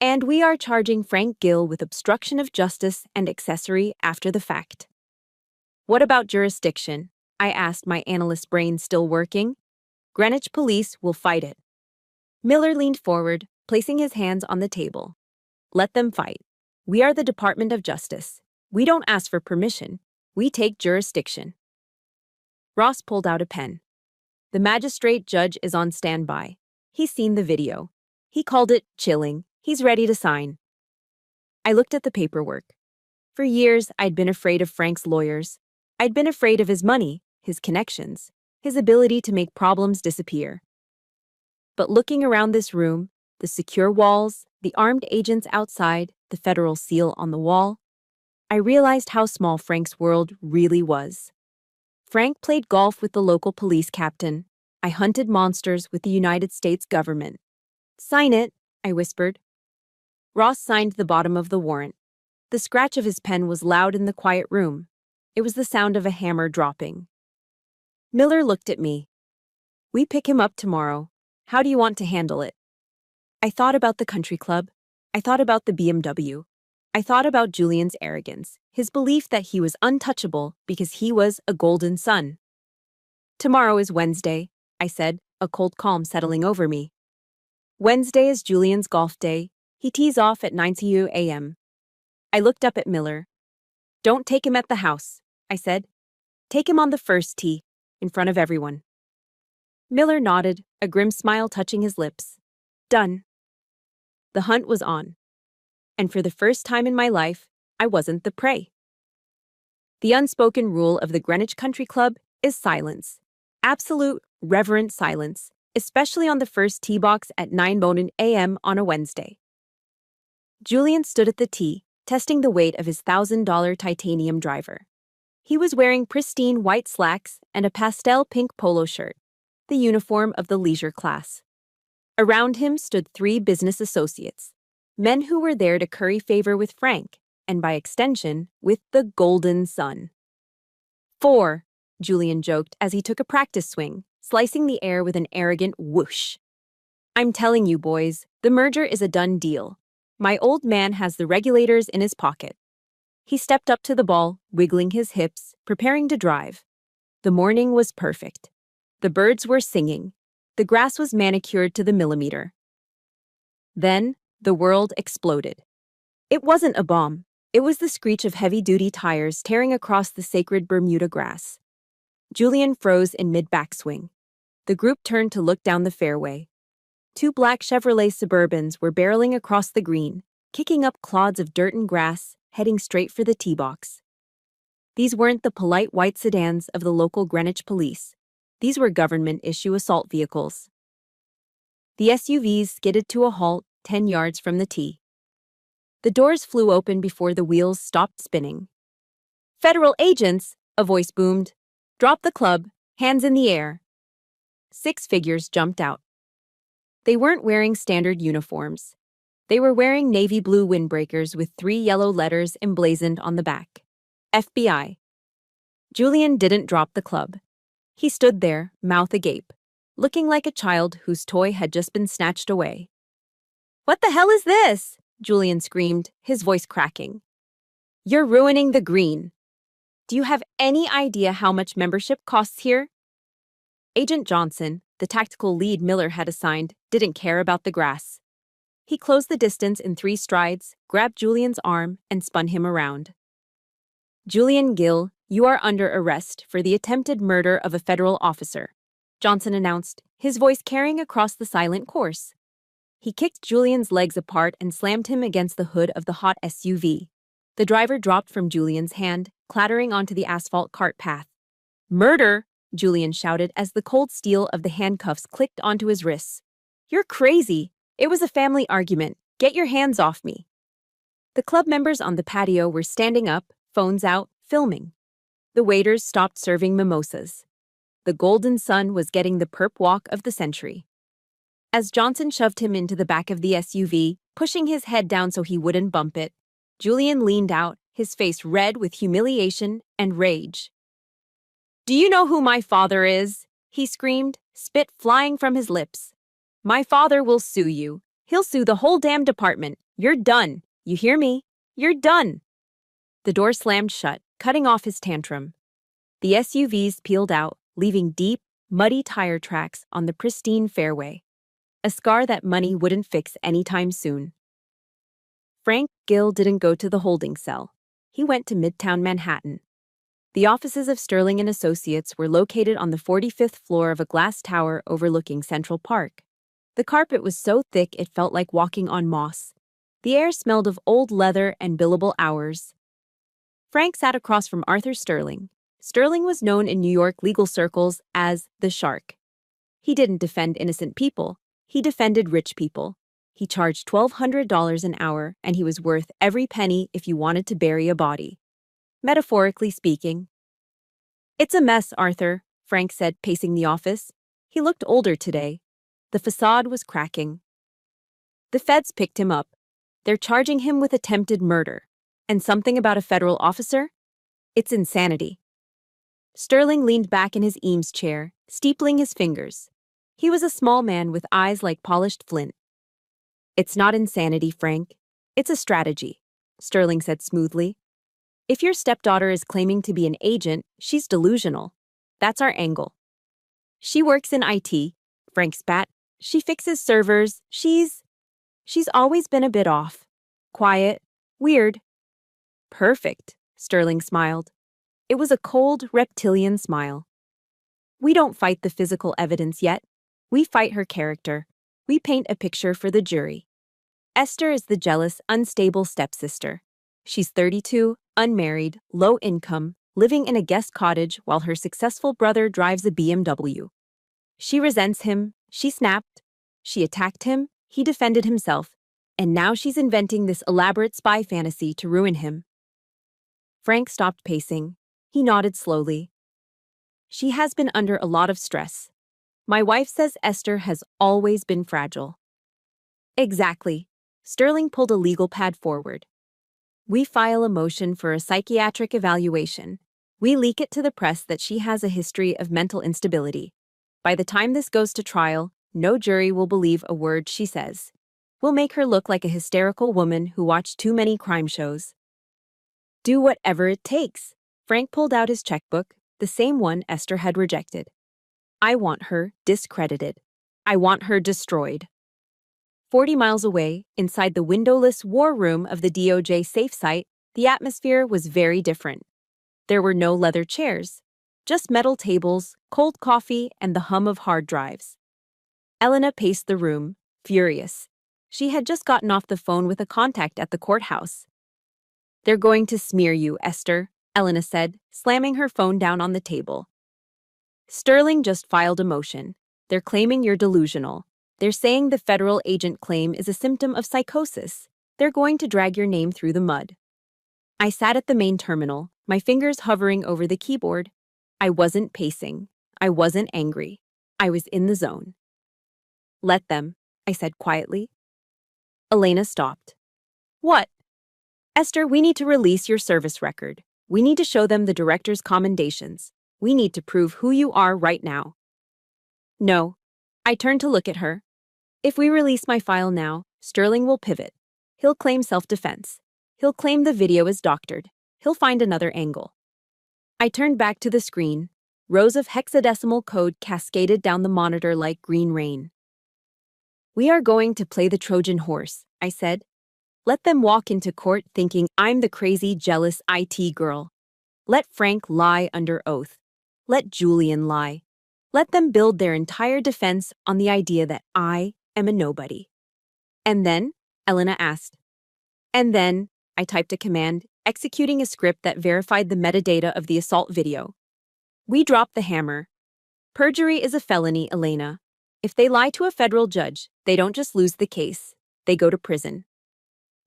And we are charging Frank Gill with obstruction of justice and accessory after the fact. What about jurisdiction? I asked, my analyst brain still working. Greenwich police will fight it. Miller leaned forward, placing his hands on the table. Let them fight. We are the Department of Justice. We don't ask for permission. We take jurisdiction. Ross pulled out a pen. The magistrate judge is on standby. He's seen the video. He called it chilling. He's ready to sign. I looked at the paperwork. For years, I'd been afraid of Frank's lawyers. I'd been afraid of his money, his connections, his ability to make problems disappear. But looking around this room, the secure walls, the armed agents outside, the federal seal on the wall, I realized how small Frank's world really was. Frank played golf with the local police captain. I hunted monsters with the United States government. Sign it, I whispered. Ross signed the bottom of the warrant. The scratch of his pen was loud in the quiet room. It was the sound of a hammer dropping. Miller looked at me. We pick him up tomorrow. How do you want to handle it? I thought about the country club. I thought about the BMW. I thought about Julian's arrogance, his belief that he was untouchable because he was a golden son. Tomorrow is Wednesday, I said, a cold calm settling over me. Wednesday is Julian's golf day. He tees off at 9 a.m. I looked up at Miller. Don't take him at the house, I said. Take him on the first tee, in front of everyone. Miller nodded, a grim smile touching his lips. Done. The hunt was on. And for the first time in my life, I wasn't the prey. The unspoken rule of the Greenwich Country Club is silence. Absolute, reverent silence, especially on the first tee box at 9 a.m. on a Wednesday. Julian stood at the tee, testing the weight of his $1,000 titanium driver. He was wearing pristine white slacks and a pastel pink polo shirt, the uniform of the leisure class. Around him stood 3 business associates, men who were there to curry favor with Frank, and by extension, with the golden son. 4, Julian joked as he took a practice swing, slicing the air with an arrogant whoosh. I'm telling you, boys, the merger is a done deal. My old man has the regulators in his pocket. He stepped up to the ball, wiggling his hips, preparing to drive. The morning was perfect. The birds were singing. The grass was manicured to the millimeter. Then, the world exploded. It wasn't a bomb. It was the screech of heavy-duty tires tearing across the sacred Bermuda grass. Julian froze in mid-backswing. The group turned to look down the fairway. 2 black Chevrolet Suburbans were barreling across the green, kicking up clods of dirt and grass, heading straight for the tee box. These weren't the polite white sedans of the local Greenwich police. These were government-issue assault vehicles. The SUVs skidded to a halt 10 yards from the tee. The doors flew open before the wheels stopped spinning. Federal agents, a voice boomed. Drop the club, hands in the air. 6 figures jumped out. They weren't wearing standard uniforms. They were wearing navy blue windbreakers with 3 yellow letters emblazoned on the back. FBI. Julian didn't drop the club. He stood there, mouth agape, looking like a child whose toy had just been snatched away. What the hell is this? Julian screamed, his voice cracking. You're ruining the green. Do you have any idea how much membership costs here? Agent Johnson, the tactical lead Miller had assigned, didn't care about the grass. He closed the distance in 3 strides, grabbed Julian's arm, and spun him around. Julian Gill, you are under arrest for the attempted murder of a federal officer, Johnson announced, his voice carrying across the silent course. He kicked Julian's legs apart and slammed him against the hood of the hot SUV. The driver dropped from Julian's hand, clattering onto the asphalt cart path. Murder! Julian shouted as the cold steel of the handcuffs clicked onto his wrists. You're crazy! It was a family argument. Get your hands off me. The club members on the patio were standing up, phones out, filming. The waiters stopped serving mimosas. The golden son was getting the perp walk of the century. As Johnson shoved him into the back of the SUV, pushing his head down so he wouldn't bump it, Julian leaned out, his face red with humiliation and rage. Do you know who my father is? He screamed, spit flying from his lips. My father will sue you. He'll sue the whole damn department. You're done. You hear me? You're done. The door slammed shut, cutting off his tantrum. The SUVs peeled out, leaving deep, muddy tire tracks on the pristine fairway, a scar that money wouldn't fix anytime soon. Frank Gill didn't go to the holding cell. He went to Midtown Manhattan. The offices of Sterling and Associates were located on the 45th floor of a glass tower overlooking Central Park. The carpet was so thick it felt like walking on moss. The air smelled of old leather and billable hours. Frank sat across from Arthur Sterling. Sterling was known in New York legal circles as the Shark. He didn't defend innocent people. He defended rich people. He charged $1,200 an hour, and he was worth every penny if you wanted to bury a body. Metaphorically speaking. It's a mess, Arthur, Frank said, pacing the office. He looked older today. The facade was cracking. The feds picked him up. They're charging him with attempted murder. And something about a federal officer? It's insanity. Sterling leaned back in his Eames chair, steepling his fingers. He was a small man with eyes like polished flint. It's not insanity, Frank. It's a strategy, Sterling said smoothly. If your stepdaughter is claiming to be an agent, she's delusional. That's our angle. She works in IT, Frank spat. She fixes servers. She's always been a bit off. Quiet. Weird. Perfect, Sterling smiled. It was a cold, reptilian smile. We don't fight the physical evidence yet. We fight her character. We paint a picture for the jury. Esther is the jealous, unstable stepsister. She's 32, unmarried, low income, living in a guest cottage while her successful brother drives a BMW. She resents him. She snapped. She attacked him. He defended himself. And now she's inventing this elaborate spy fantasy to ruin him. Frank stopped pacing. He nodded slowly. She has been under a lot of stress. My wife says Esther has always been fragile. Exactly. Sterling pulled a legal pad forward. We file a motion for a psychiatric evaluation. We leak it to the press that she has a history of mental instability. By the time this goes to trial, no jury will believe a word she says. We'll make her look like a hysterical woman who watched too many crime shows. Do whatever it takes. Frank pulled out his checkbook, the same one Esther had rejected. I want her discredited. I want her destroyed. 40 miles away, inside the windowless war room of the DOJ safe site, the atmosphere was very different. There were no leather chairs, just metal tables, cold coffee, and the hum of hard drives. Elena paced the room, furious. She had just gotten off the phone with a contact at the courthouse. They're going to smear you, Esther, Elena said, slamming her phone down on the table. Sterling just filed a motion. They're claiming you're delusional. They're saying the federal agent claim is a symptom of psychosis. They're going to drag your name through the mud. I sat at the main terminal, my fingers hovering over the keyboard. I wasn't pacing. I wasn't angry. I was in the zone. Let them, I said quietly. Elena stopped. What? Esther, we need to release your service record. We need to show them the director's commendations. We need to prove who you are right now. No. I turned to look at her. If we release my file now, Sterling will pivot. He'll claim self-defense. He'll claim the video is doctored. He'll find another angle. I turned back to the screen. Rows of hexadecimal code cascaded down the monitor like green rain. We are going to play the Trojan horse, I said. Let them walk into court thinking I'm the crazy, jealous IT girl. Let Frank lie under oath. Let Julian lie. Let them build their entire defense on the idea that I am a nobody. And then, Elena asked. And then, I typed a command, executing a script that verified the metadata of the assault video. We dropped the hammer. Perjury is a felony, Elena. If they lie to a federal judge, they don't just lose the case. They go to prison.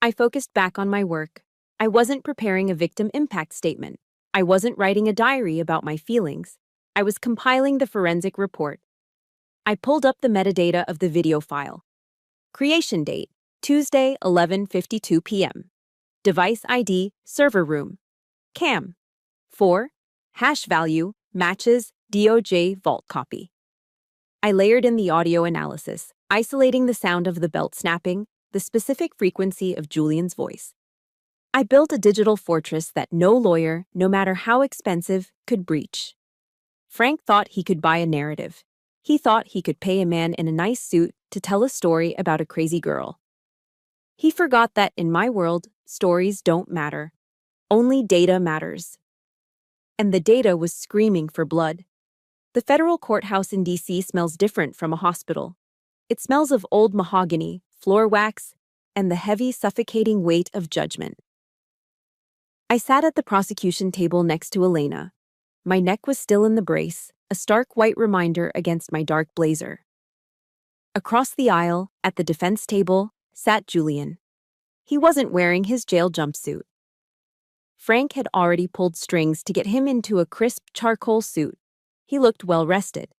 I focused back on my work. I wasn't preparing a victim impact statement. I wasn't writing a diary about my feelings. I was compiling the forensic report. I pulled up the metadata of the video file. Creation date, Tuesday, 11:52 p.m. Device ID, server room. CAM. 4. Hash value, matches, DOJ vault copy. I layered in the audio analysis, isolating the sound of the belt snapping, the specific frequency of Julian's voice. I built a digital fortress that no lawyer, no matter how expensive, could breach. Frank thought he could buy a narrative. He thought he could pay a man in a nice suit to tell a story about a crazy girl. He forgot that in my world, stories don't matter. Only data matters. And the data was screaming for blood. The federal courthouse in D.C. smells different from a hospital. It smells of old mahogany, floor wax, and the heavy, suffocating weight of judgment. I sat at the prosecution table next to Elena. My neck was still in the brace, a stark white reminder against my dark blazer. Across the aisle, at the defense table, sat Julian. He wasn't wearing his jail jumpsuit. Frank had already pulled strings to get him into a crisp charcoal suit. He looked well-rested.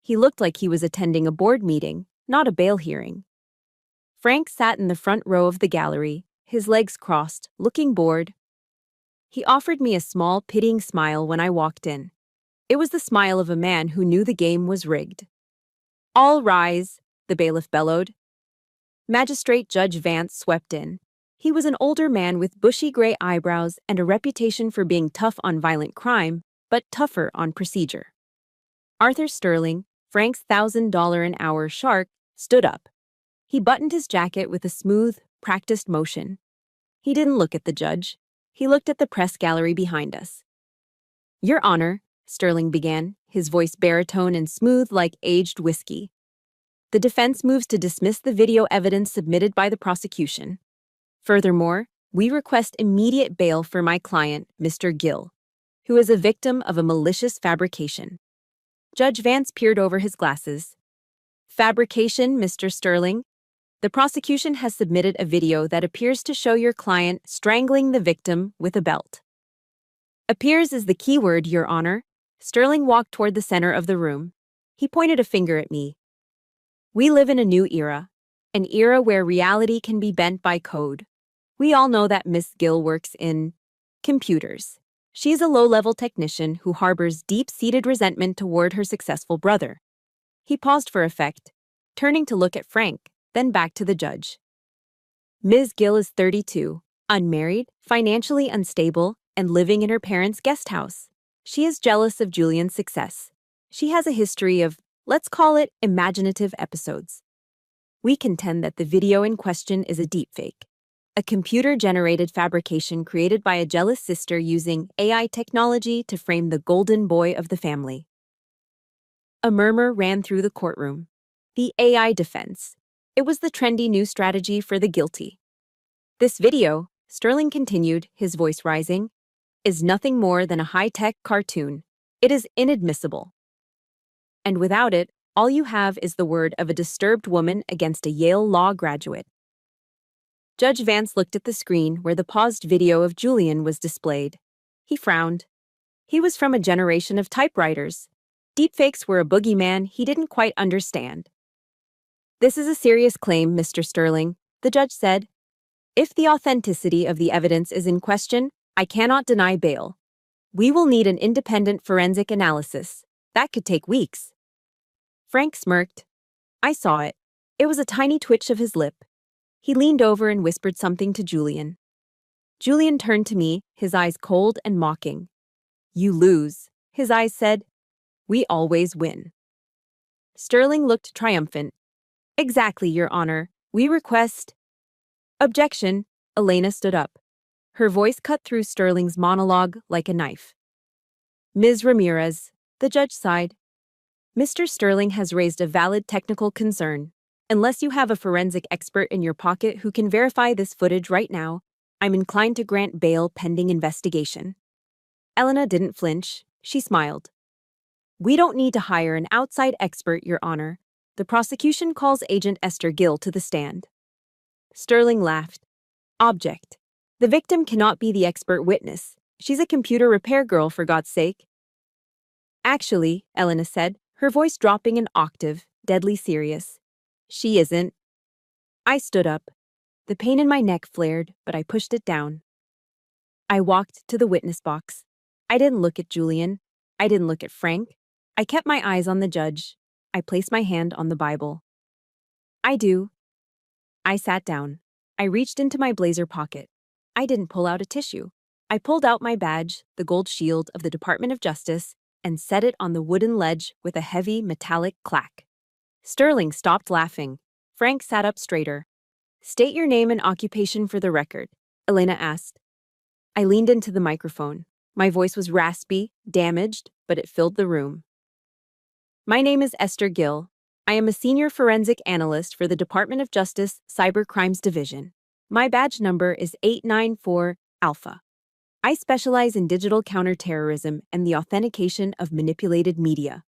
He looked like he was attending a board meeting, not a bail hearing. Frank sat in the front row of the gallery, his legs crossed, looking bored. He offered me a small, pitying smile when I walked in. It was the smile of a man who knew the game was rigged. "All rise," the bailiff bellowed. Magistrate Judge Vance swept in. He was an older man with bushy gray eyebrows and a reputation for being tough on violent crime, but tougher on procedure. Arthur Sterling, Frank's $1,000-an-hour shark, stood up. He buttoned his jacket with a smooth, practiced motion. He didn't look at the judge. He looked at the press gallery behind us. "Your Honor," Sterling began, his voice baritone and smooth like aged whiskey. "The defense moves to dismiss the video evidence submitted by the prosecution. Furthermore, we request immediate bail for my client, Mr. Gill, who is a victim of a malicious fabrication." Judge Vance peered over his glasses. "Fabrication, Mr. Sterling? The prosecution has submitted a video that appears to show your client strangling the victim with a belt." "Appears is the key word, Your Honor." Sterling walked toward the center of the room. He pointed a finger at me. "We live in a new era, an era where reality can be bent by code. We all know that Miss Gill works in computers. She's a low-level technician who harbors deep-seated resentment toward her successful brother." He paused for effect, turning to look at Frank, then back to the judge. "Ms. Gill is 32, unmarried, financially unstable, and living in her parents' guest house. She is jealous of Julian's success. She has a history of, let's call it, imaginative episodes. We contend that the video in question is a deepfake, a computer-generated fabrication created by a jealous sister using AI technology to frame the golden boy of the family." A murmur ran through the courtroom. The AI defense. It was the trendy new strategy for the guilty. "This video," Sterling continued, his voice rising, "is nothing more than a high-tech cartoon. It is inadmissible. And without it, all you have is the word of a disturbed woman against a Yale law graduate." Judge Vance looked at the screen where the paused video of Julian was displayed. He frowned. He was from a generation of typewriters. Deepfakes were a boogeyman he didn't quite understand. "This is a serious claim, Mr. Sterling," the judge said. "If the authenticity of the evidence is in question, I cannot deny bail. We will need an independent forensic analysis. That could take weeks." Frank smirked. I saw it. It was a tiny twitch of his lip. He leaned over and whispered something to Julian. Julian turned to me, his eyes cold and mocking. "You lose," his eyes said. "We always win." Sterling looked triumphant. "Exactly, Your Honor. We request—" "Objection." Elena stood up. Her voice cut through Sterling's monologue like a knife. "Ms. Ramirez," the judge sighed. "Mr. Sterling has raised a valid technical concern. Unless you have a forensic expert in your pocket who can verify this footage right now, I'm inclined to grant bail pending investigation." Elena didn't flinch. She smiled. "We don't need to hire an outside expert, Your Honor. The prosecution calls Agent Esther Gill to the stand." Sterling laughed. "Object. The victim cannot be the expert witness. She's a computer repair girl, for God's sake." "Actually," Elena said, her voice dropping an octave, deadly serious, "she isn't." I stood up. The pain in my neck flared, but I pushed it down. I walked to the witness box. I didn't look at Julian. I didn't look at Frank. I kept my eyes on the judge. I placed my hand on the Bible. "I do." I sat down. I reached into my blazer pocket. I didn't pull out a tissue. I pulled out my badge, the gold shield of the Department of Justice, and set it on the wooden ledge with a heavy metallic clack. Sterling stopped laughing. Frank sat up straighter. "State your name and occupation for the record," Elena asked. I leaned into the microphone. My voice was raspy, damaged, but it filled the room. "My name is Esther Gill. I am a senior forensic analyst for the Department of Justice Cyber Crimes Division. My badge number is 894 Alpha. I specialize in digital counterterrorism and the authentication of manipulated media."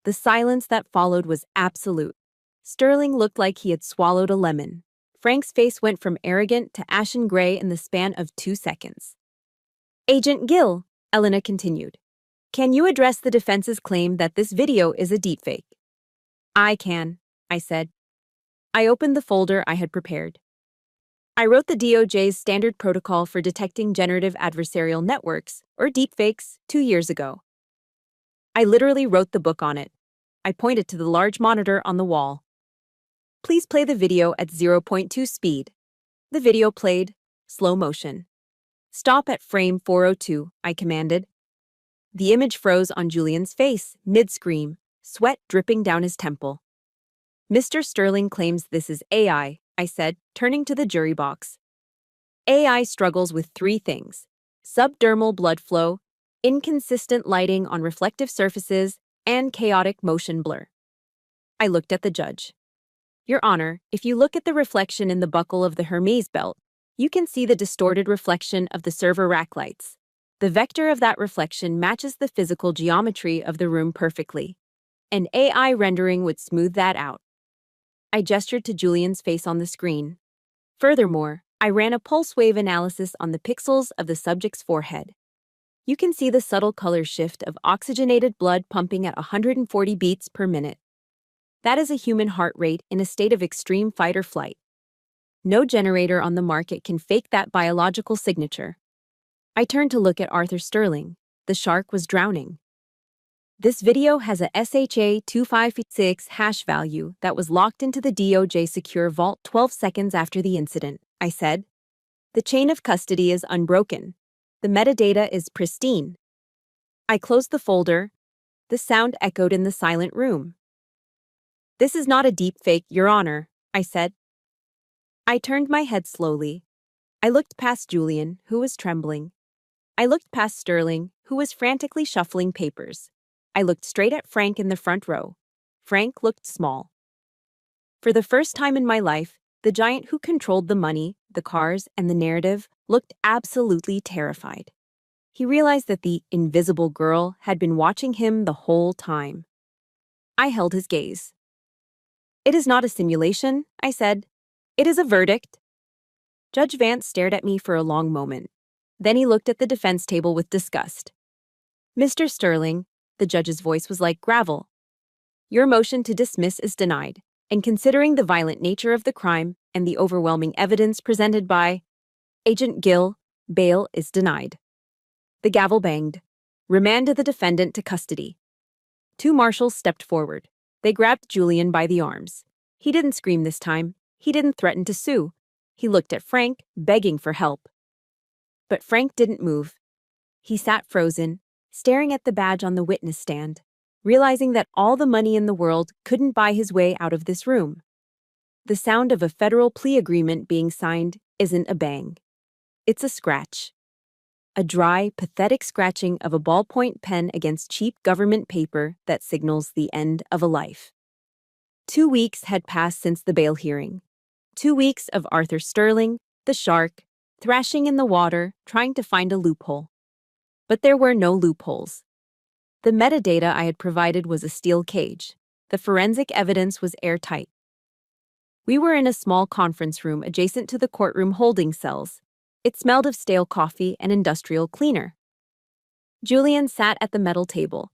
The silence that followed was absolute. Sterling looked like he had swallowed a lemon. Frank's face went from arrogant to ashen gray in the span of 2 seconds. "Agent Gill," Elena continued, "can you address the defense's claim that this video is a deepfake?" "I can," I said. I opened the folder I had prepared. I wrote the DOJ's standard protocol for detecting generative adversarial networks, or deepfakes, 2 years ago. I literally wrote the book on it. I pointed to the large monitor on the wall. "Please play the video at 0.2 speed." The video played, slow motion. "Stop at frame 402, I commanded. The image froze on Julian's face, mid-scream, sweat dripping down his temple. "Mr. Sterling claims this is AI, I said, turning to the jury box. AI struggles with 3 things: subdermal blood flow, inconsistent lighting on reflective surfaces, and chaotic motion blur. I looked at the judge. "Your Honor, if you look at the reflection in the buckle of the Hermes belt, you can see the distorted reflection of the server rack lights. The vector of that reflection matches the physical geometry of the room perfectly. An AI rendering would smooth that out." I gestured to Julian's face on the screen. Furthermore, I ran a pulse wave analysis on the pixels of the subject's forehead. You can see the subtle color shift of oxygenated blood pumping at 140 beats per minute. That is a human heart rate in a state of extreme fight or flight. No generator on the market can fake that biological signature. I turned to look at Arthur Sterling. The shark was drowning. "This video has a SHA-256 hash value that was locked into the DOJ secure vault 12 seconds after the incident," I said. "The chain of custody is unbroken. The metadata is pristine." I closed the folder. The sound echoed in the silent room. "This is not a deepfake, Your Honor," I said. I turned my head slowly. I looked past Julian, who was trembling. I looked past Sterling, who was frantically shuffling papers. I looked straight at Frank in the front row. Frank looked small. For the first time in my life, the giant who controlled the money, the cars, and the narrative looked absolutely terrified. He realized that the invisible girl had been watching him the whole time. I held his gaze. "It is not a simulation," I said. "It is a verdict." Judge Vance stared at me for a long moment. Then he looked at the defense table with disgust. "Mr. Sterling," the judge's voice was like gravel, "your motion to dismiss is denied, and considering the violent nature of the crime and the overwhelming evidence presented by Agent Gill, bail is denied." The gavel banged. "Remand the defendant to custody." 2 marshals stepped forward. They grabbed Julian by the arms. He didn't scream this time. He didn't threaten to sue. He looked at Frank, begging for help. But Frank didn't move. He sat frozen, staring at the badge on the witness stand, realizing that all the money in the world couldn't buy his way out of this room. The sound of a federal plea agreement being signed isn't a bang. It's a scratch. A dry, pathetic scratching of a ballpoint pen against cheap government paper that signals the end of a life. 2 weeks had passed since the bail hearing. 2 weeks of Arthur Sterling, the shark, thrashing in the water, trying to find a loophole. But there were no loopholes. The metadata I had provided was a steel cage. The forensic evidence was airtight. We were in a small conference room adjacent to the courtroom holding cells. It smelled of stale coffee and industrial cleaner. Julian sat at the metal table.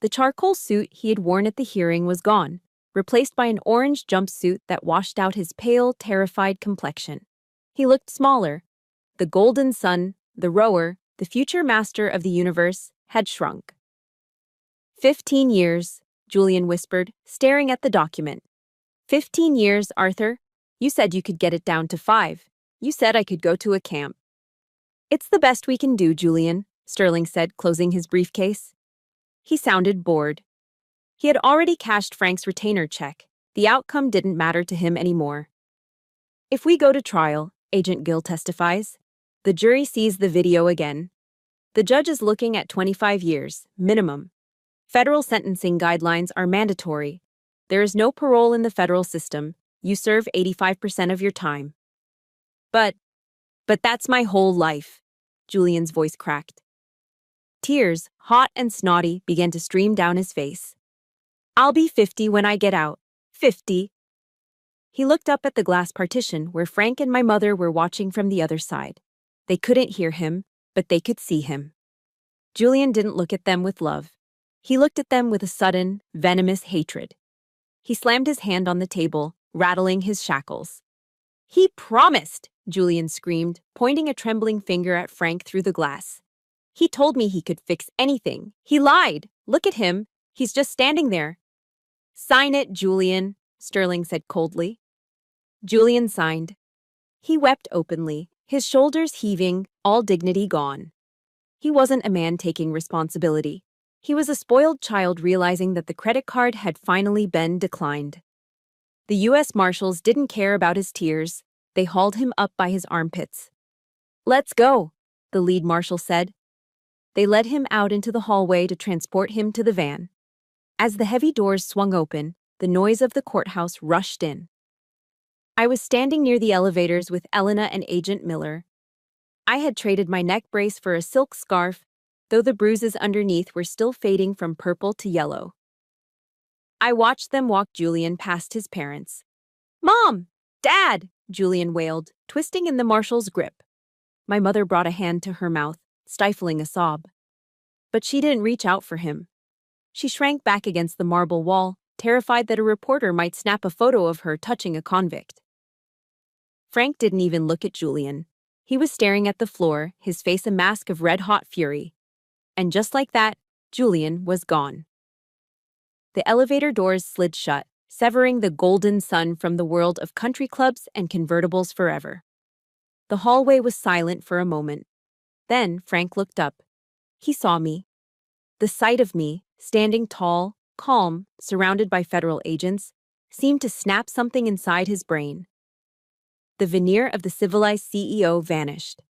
The charcoal suit he had worn at the hearing was gone, replaced by an orange jumpsuit that washed out his pale, terrified complexion. He looked smaller. The golden sun, the rower, the future master of the universe, had shrunk. 15 years, Julian whispered, staring at the document. 15 years, Arthur. You said you could get it down to 5. You said I could go to a camp. It's the best we can do, Julian, Sterling said, closing his briefcase. He sounded bored. He had already cashed Frank's retainer check. The outcome didn't matter to him anymore. If we go to trial, Agent Gill testifies, the jury sees the video again. The judge is looking at 25 years, minimum. Federal sentencing guidelines are mandatory. There is no parole in the federal system. You serve 85% of your time. But that's my whole life, Julian's voice cracked. Tears, hot and snotty, began to stream down his face. I'll be 50 when I get out. 50. He looked up at the glass partition where Frank and my mother were watching from the other side. They couldn't hear him, but they could see him. Julian didn't look at them with love. He looked at them with a sudden, venomous hatred. He slammed his hand on the table, rattling his shackles. He promised, Julian screamed, pointing a trembling finger at Frank through the glass. He told me he could fix anything. He lied. Look at him. He's just standing there. Sign it, Julian, Sterling said coldly. Julian signed. He wept openly, his shoulders heaving, all dignity gone. He wasn't a man taking responsibility. He was a spoiled child realizing that the credit card had finally been declined. The U.S. Marshals didn't care about his tears. They hauled him up by his armpits. Let's go, the lead marshal said. They led him out into the hallway to transport him to the van. As the heavy doors swung open, the noise of the courthouse rushed in. I was standing near the elevators with Elena and Agent Miller. I had traded my neck brace for a silk scarf, though the bruises underneath were still fading from purple to yellow. I watched them walk Julian past his parents. Mom! Dad! Julian wailed, twisting in the marshal's grip. My mother brought a hand to her mouth, stifling a sob. But she didn't reach out for him. She shrank back against the marble wall, terrified that a reporter might snap a photo of her touching a convict. Frank didn't even look at Julian. He was staring at the floor, his face a mask of red-hot fury. And just like that, Julian was gone. The elevator doors slid shut, severing the golden sun from the world of country clubs and convertibles forever. The hallway was silent for a moment. Then Frank looked up. He saw me. The sight of me, standing tall, calm, surrounded by federal agents, seemed to snap something inside his brain. The veneer of the civilized CEO vanished.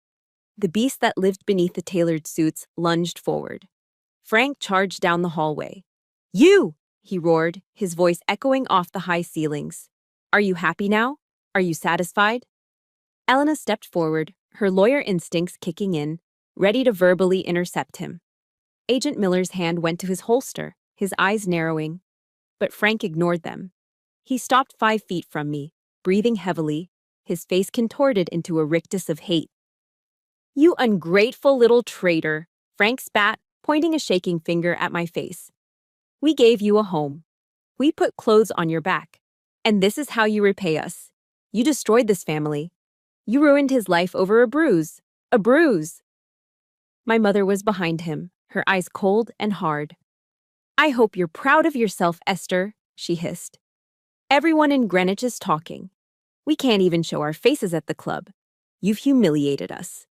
The beast that lived beneath the tailored suits lunged forward. Frank charged down the hallway. You! He roared, his voice echoing off the high ceilings. Are you happy now? Are you satisfied? Elena stepped forward, her lawyer instincts kicking in, ready to verbally intercept him. Agent Miller's hand went to his holster, his eyes narrowing. But Frank ignored them. He stopped 5 feet from me, breathing heavily, his face contorted into a rictus of hate. You ungrateful little traitor, Frank spat, pointing a shaking finger at my face. We gave you a home. We put clothes on your back. And this is how you repay us. You destroyed this family. You ruined his life over a bruise. A bruise. My mother was behind him, her eyes cold and hard. I hope you're proud of yourself, Esther, she hissed. Everyone in Greenwich is talking. We can't even show our faces at the club. You've humiliated us.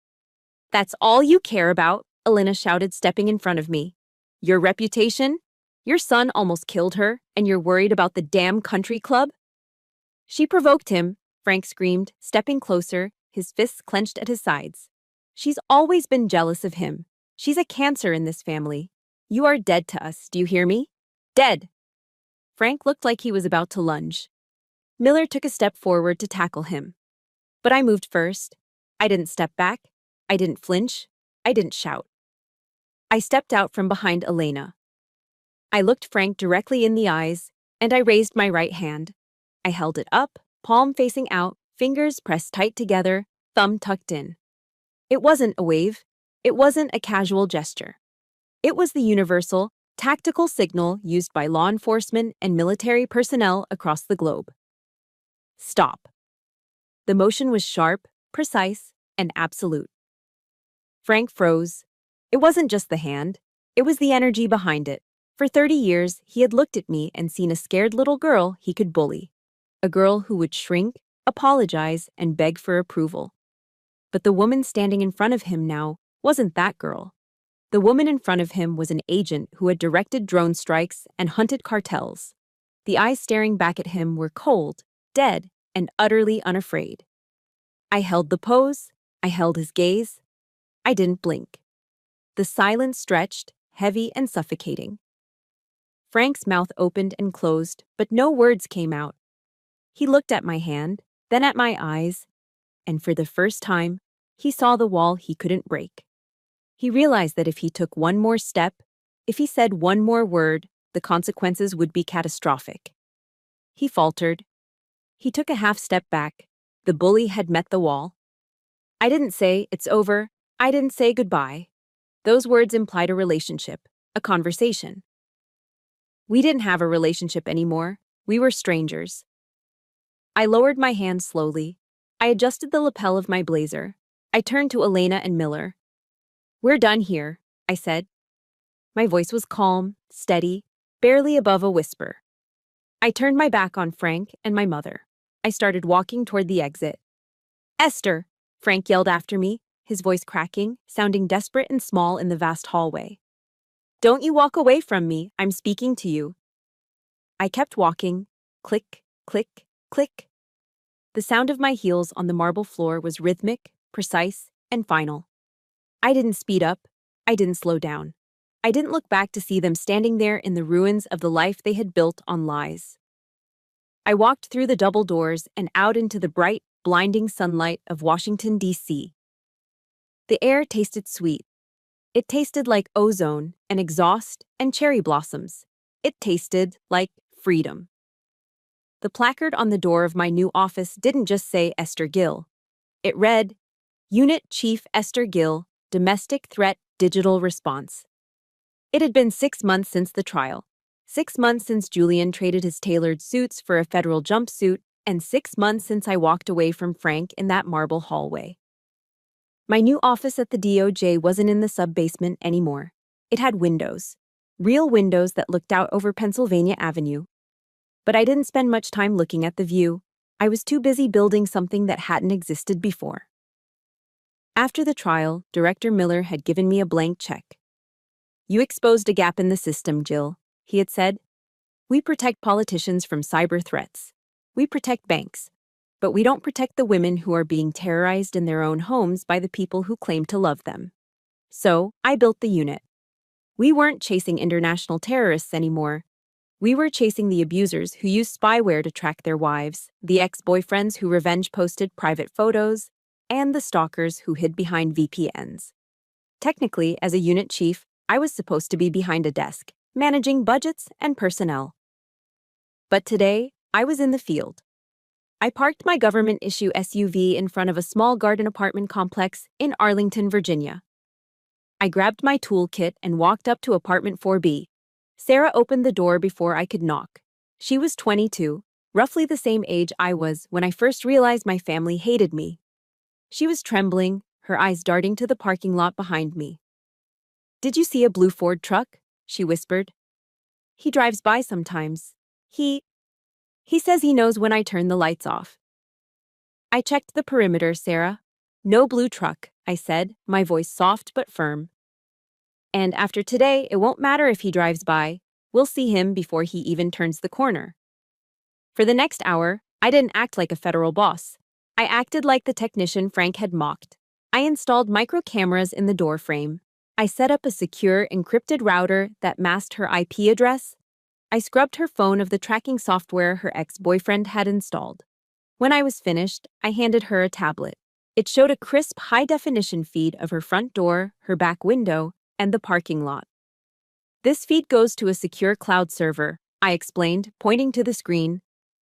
That's all you care about, Elena shouted, stepping in front of me. Your reputation? Your son almost killed her, and you're worried about the damn country club? She provoked him, Frank screamed, stepping closer, his fists clenched at his sides. She's always been jealous of him. She's a cancer in this family. You are dead to us, do you hear me? Dead! Frank looked like he was about to lunge. Miller took a step forward to tackle him. But I moved first. I didn't step back. I didn't flinch. I didn't shout. I stepped out from behind Elena. I looked Frank directly in the eyes, and I raised my right hand. I held it up, palm facing out, fingers pressed tight together, thumb tucked in. It wasn't a wave. It wasn't a casual gesture. It was the universal, tactical signal used by law enforcement and military personnel across the globe. Stop. The motion was sharp, precise, and absolute. Frank froze. It wasn't just the hand. It was the energy behind it. For 30 years, he had looked at me and seen a scared little girl he could bully. A girl who would shrink, apologize, and beg for approval. But the woman standing in front of him now wasn't that girl. The woman in front of him was an agent who had directed drone strikes and hunted cartels. The eyes staring back at him were cold, dead, and utterly unafraid. I held the pose. I held his gaze. I didn't blink. The silence stretched, heavy and suffocating. Frank's mouth opened and closed, but no words came out. He looked at my hand, then at my eyes, and for the first time, he saw the wall he couldn't break. He realized that if he took one more step, if he said one more word, the consequences would be catastrophic. He faltered. He took a half step back. The bully had met the wall. I didn't say, "It's over." I didn't say goodbye. Those words implied a relationship, a conversation. We didn't have a relationship anymore. We were strangers. I lowered my hand slowly. I adjusted the lapel of my blazer. I turned to Elena and Miller. "We're done here," I said. My voice was calm, steady, barely above a whisper. I turned my back on Frank and my mother. I started walking toward the exit. "Esther!" Frank yelled after me, his voice cracking, sounding desperate and small in the vast hallway. "Don't you walk away from me, I'm speaking to you." I kept walking. Click, click, click. The sound of my heels on the marble floor was rhythmic, precise, and final. I didn't speed up. I didn't slow down. I didn't look back to see them standing there in the ruins of the life they had built on lies. I walked through the double doors and out into the bright, blinding sunlight of Washington, D.C. The air tasted sweet. It tasted like ozone and exhaust and cherry blossoms. It tasted like freedom. The placard on the door of my new office didn't just say Esther Gill. It read, "Unit Chief Esther Gill, Domestic Threat Digital Response." It had been 6 months since the trial, 6 months since Julian traded his tailored suits for a federal jumpsuit, and 6 months since I walked away from Frank in that marble hallway. My new office at the DOJ wasn't in the sub-basement anymore. It had windows, real windows that looked out over Pennsylvania Avenue. But I didn't spend much time looking at the view. I was too busy building something that hadn't existed before. After the trial, Director Miller had given me a blank check. "You exposed a gap in the system, Jill," he had said. "We protect politicians from cyber threats. We protect banks. But we don't protect the women who are being terrorized in their own homes by the people who claim to love them." So, I built the unit. We weren't chasing international terrorists anymore. We were chasing the abusers who used spyware to track their wives, the ex-boyfriends who revenge-posted private photos, and the stalkers who hid behind VPNs. Technically, as a unit chief, I was supposed to be behind a desk, managing budgets and personnel. But today, I was in the field. I parked my government-issue SUV in front of a small garden apartment complex in Arlington, Virginia. I grabbed my toolkit and walked up to apartment 4B. Sarah opened the door before I could knock. She was 22, roughly the same age I was when I first realized my family hated me. She was trembling, her eyes darting to the parking lot behind me. "Did you see a blue Ford truck?" she whispered. "He drives by sometimes. He says he knows when I turn the lights off." "I checked the perimeter, Sarah. No blue truck," I said, my voice soft but firm. "And after today, it won't matter if he drives by. We'll see him before he even turns the corner." For the next hour, I didn't act like a federal boss. I acted like the technician Frank had mocked. I installed micro cameras in the door frame. I set up a secure, encrypted router that masked her IP address. I scrubbed her phone of the tracking software her ex-boyfriend had installed. When I was finished, I handed her a tablet. It showed a crisp, high-definition feed of her front door, her back window, and the parking lot. "This feed goes to a secure cloud server," I explained, pointing to the screen,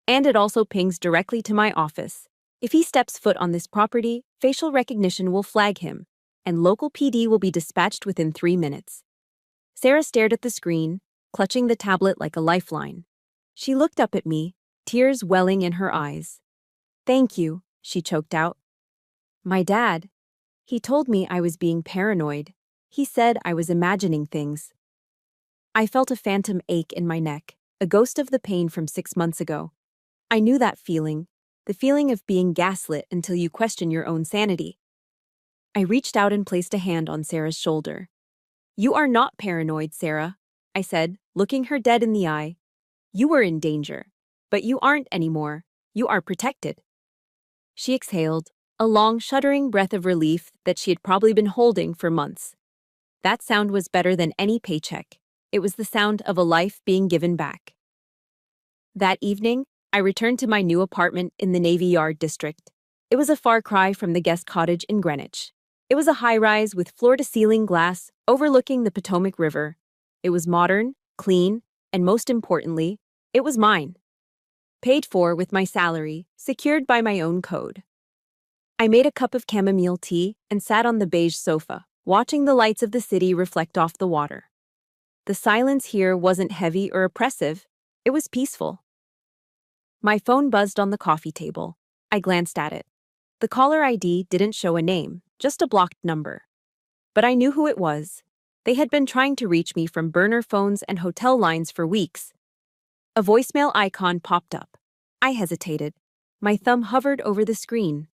"and it also pings directly to my office. If he steps foot on this property, facial recognition will flag him, and local PD will be dispatched within 3 minutes." Sarah stared at the screen, clutching the tablet like a lifeline. She looked up at me, tears welling in her eyes. "Thank you," she choked out. "My dad, he told me I was being paranoid. He said I was imagining things." I felt a phantom ache in my neck, a ghost of the pain from 6 months ago. I knew that feeling, the feeling of being gaslit until you question your own sanity. I reached out and placed a hand on Sarah's shoulder. "You are not paranoid, Sarah," I said, looking her dead in the eye. "You were in danger, but you aren't anymore. You are protected." She exhaled, a long, shuddering breath of relief that she had probably been holding for months. That sound was better than any paycheck. It was the sound of a life being given back. That evening, I returned to my new apartment in the Navy Yard district. It was a far cry from the guest cottage in Greenwich. It was a high-rise with floor-to-ceiling glass overlooking the Potomac River. It was modern, clean, and most importantly, it was mine. Paid for with my salary, secured by my own code. I made a cup of chamomile tea and sat on the beige sofa, watching the lights of the city reflect off the water. The silence here wasn't heavy or oppressive, it was peaceful. My phone buzzed on the coffee table. I glanced at it. The caller ID didn't show a name, just a blocked number. But I knew who it was. They had been trying to reach me from burner phones and hotel lines for weeks. A voicemail icon popped up. I hesitated. My thumb hovered over the screen.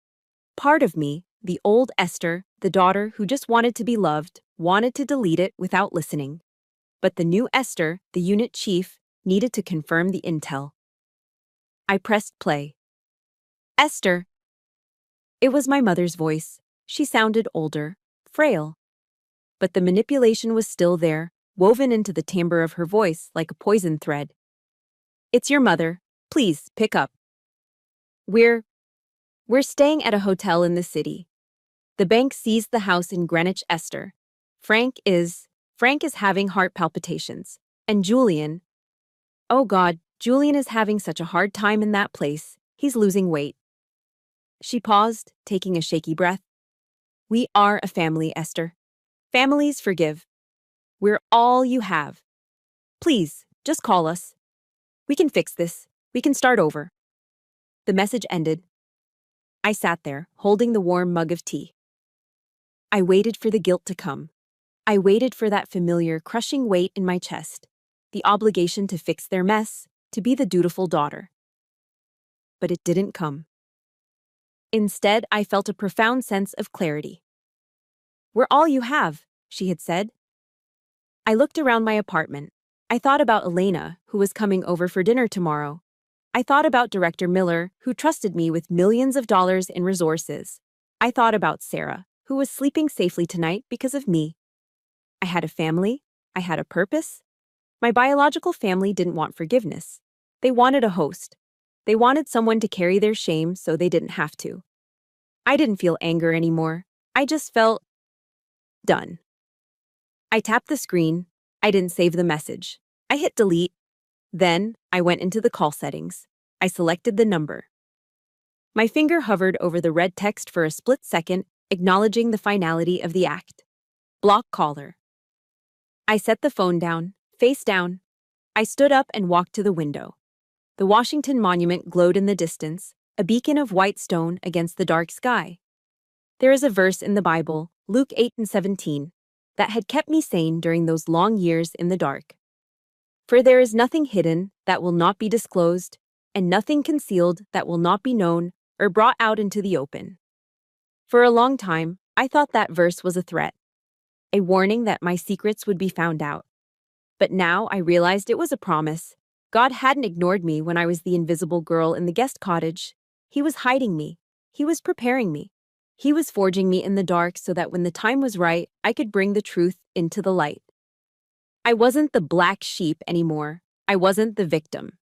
Part of me, the old Esther, the daughter who just wanted to be loved, wanted to delete it without listening. But the new Esther, the unit chief, needed to confirm the intel. I pressed play. "Esther." It was my mother's voice. She sounded older, frail. But the manipulation was still there, woven into the timbre of her voice like a poison thread. "It's your mother. Please, pick up. We're staying at a hotel in the city. The bank seized the house in Greenwich, Esther. Frank is having heart palpitations. And Julian, oh God, Julian is having such a hard time in that place. He's losing weight." She paused, taking a shaky breath. "We are a family, Esther. Families forgive. We're all you have. Please, just call us. We can fix this. We can start over." The message ended. I sat there, holding the warm mug of tea. I waited for the guilt to come. I waited for that familiar, crushing weight in my chest, the obligation to fix their mess, to be the dutiful daughter. But it didn't come. Instead, I felt a profound sense of clarity. "We're all you have," she had said. I looked around my apartment. I thought about Elena, who was coming over for dinner tomorrow. I thought about Director Miller, who trusted me with millions of dollars in resources. I thought about Sarah, who was sleeping safely tonight because of me. I had a family. I had a purpose. My biological family didn't want forgiveness. They wanted a host. They wanted someone to carry their shame so they didn't have to. I didn't feel anger anymore. I just felt done. I tapped the screen. I didn't save the message. I hit delete. Then, I went into the call settings. I selected the number. My finger hovered over the red text for a split second, acknowledging the finality of the act. Block caller. I set the phone down, face down. I stood up and walked to the window. The Washington Monument glowed in the distance, a beacon of white stone against the dark sky. There is a verse in the Bible, Luke 8:17, that had kept me sane during those long years in the dark. "For there is nothing hidden that will not be disclosed, and nothing concealed that will not be known or brought out into the open." For a long time, I thought that verse was a threat, a warning that my secrets would be found out. But now I realized it was a promise. God hadn't ignored me when I was the invisible girl in the guest cottage. He was hiding me. He was preparing me. He was forging me in the dark so that when the time was right, I could bring the truth into the light. I wasn't the black sheep anymore. I wasn't the victim.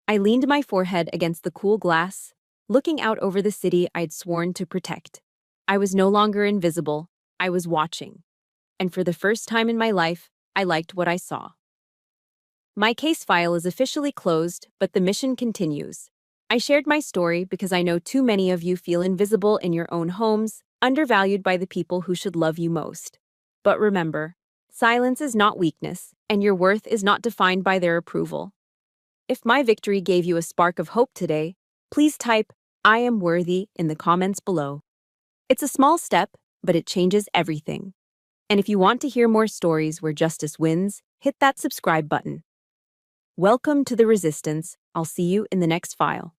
I leaned my forehead against the cool glass, looking out over the city I'd sworn to protect. I was no longer invisible. I was watching. And for the first time in my life, I liked what I saw. My case file is officially closed, but the mission continues. I shared my story because I know too many of you feel invisible in your own homes, undervalued by the people who should love you most. But remember, silence is not weakness, and your worth is not defined by their approval. If my victory gave you a spark of hope today, please type, "I am worthy" in the comments below. It's a small step, but it changes everything. And if you want to hear more stories where justice wins, hit that subscribe button. Welcome to the resistance. I'll see you in the next file.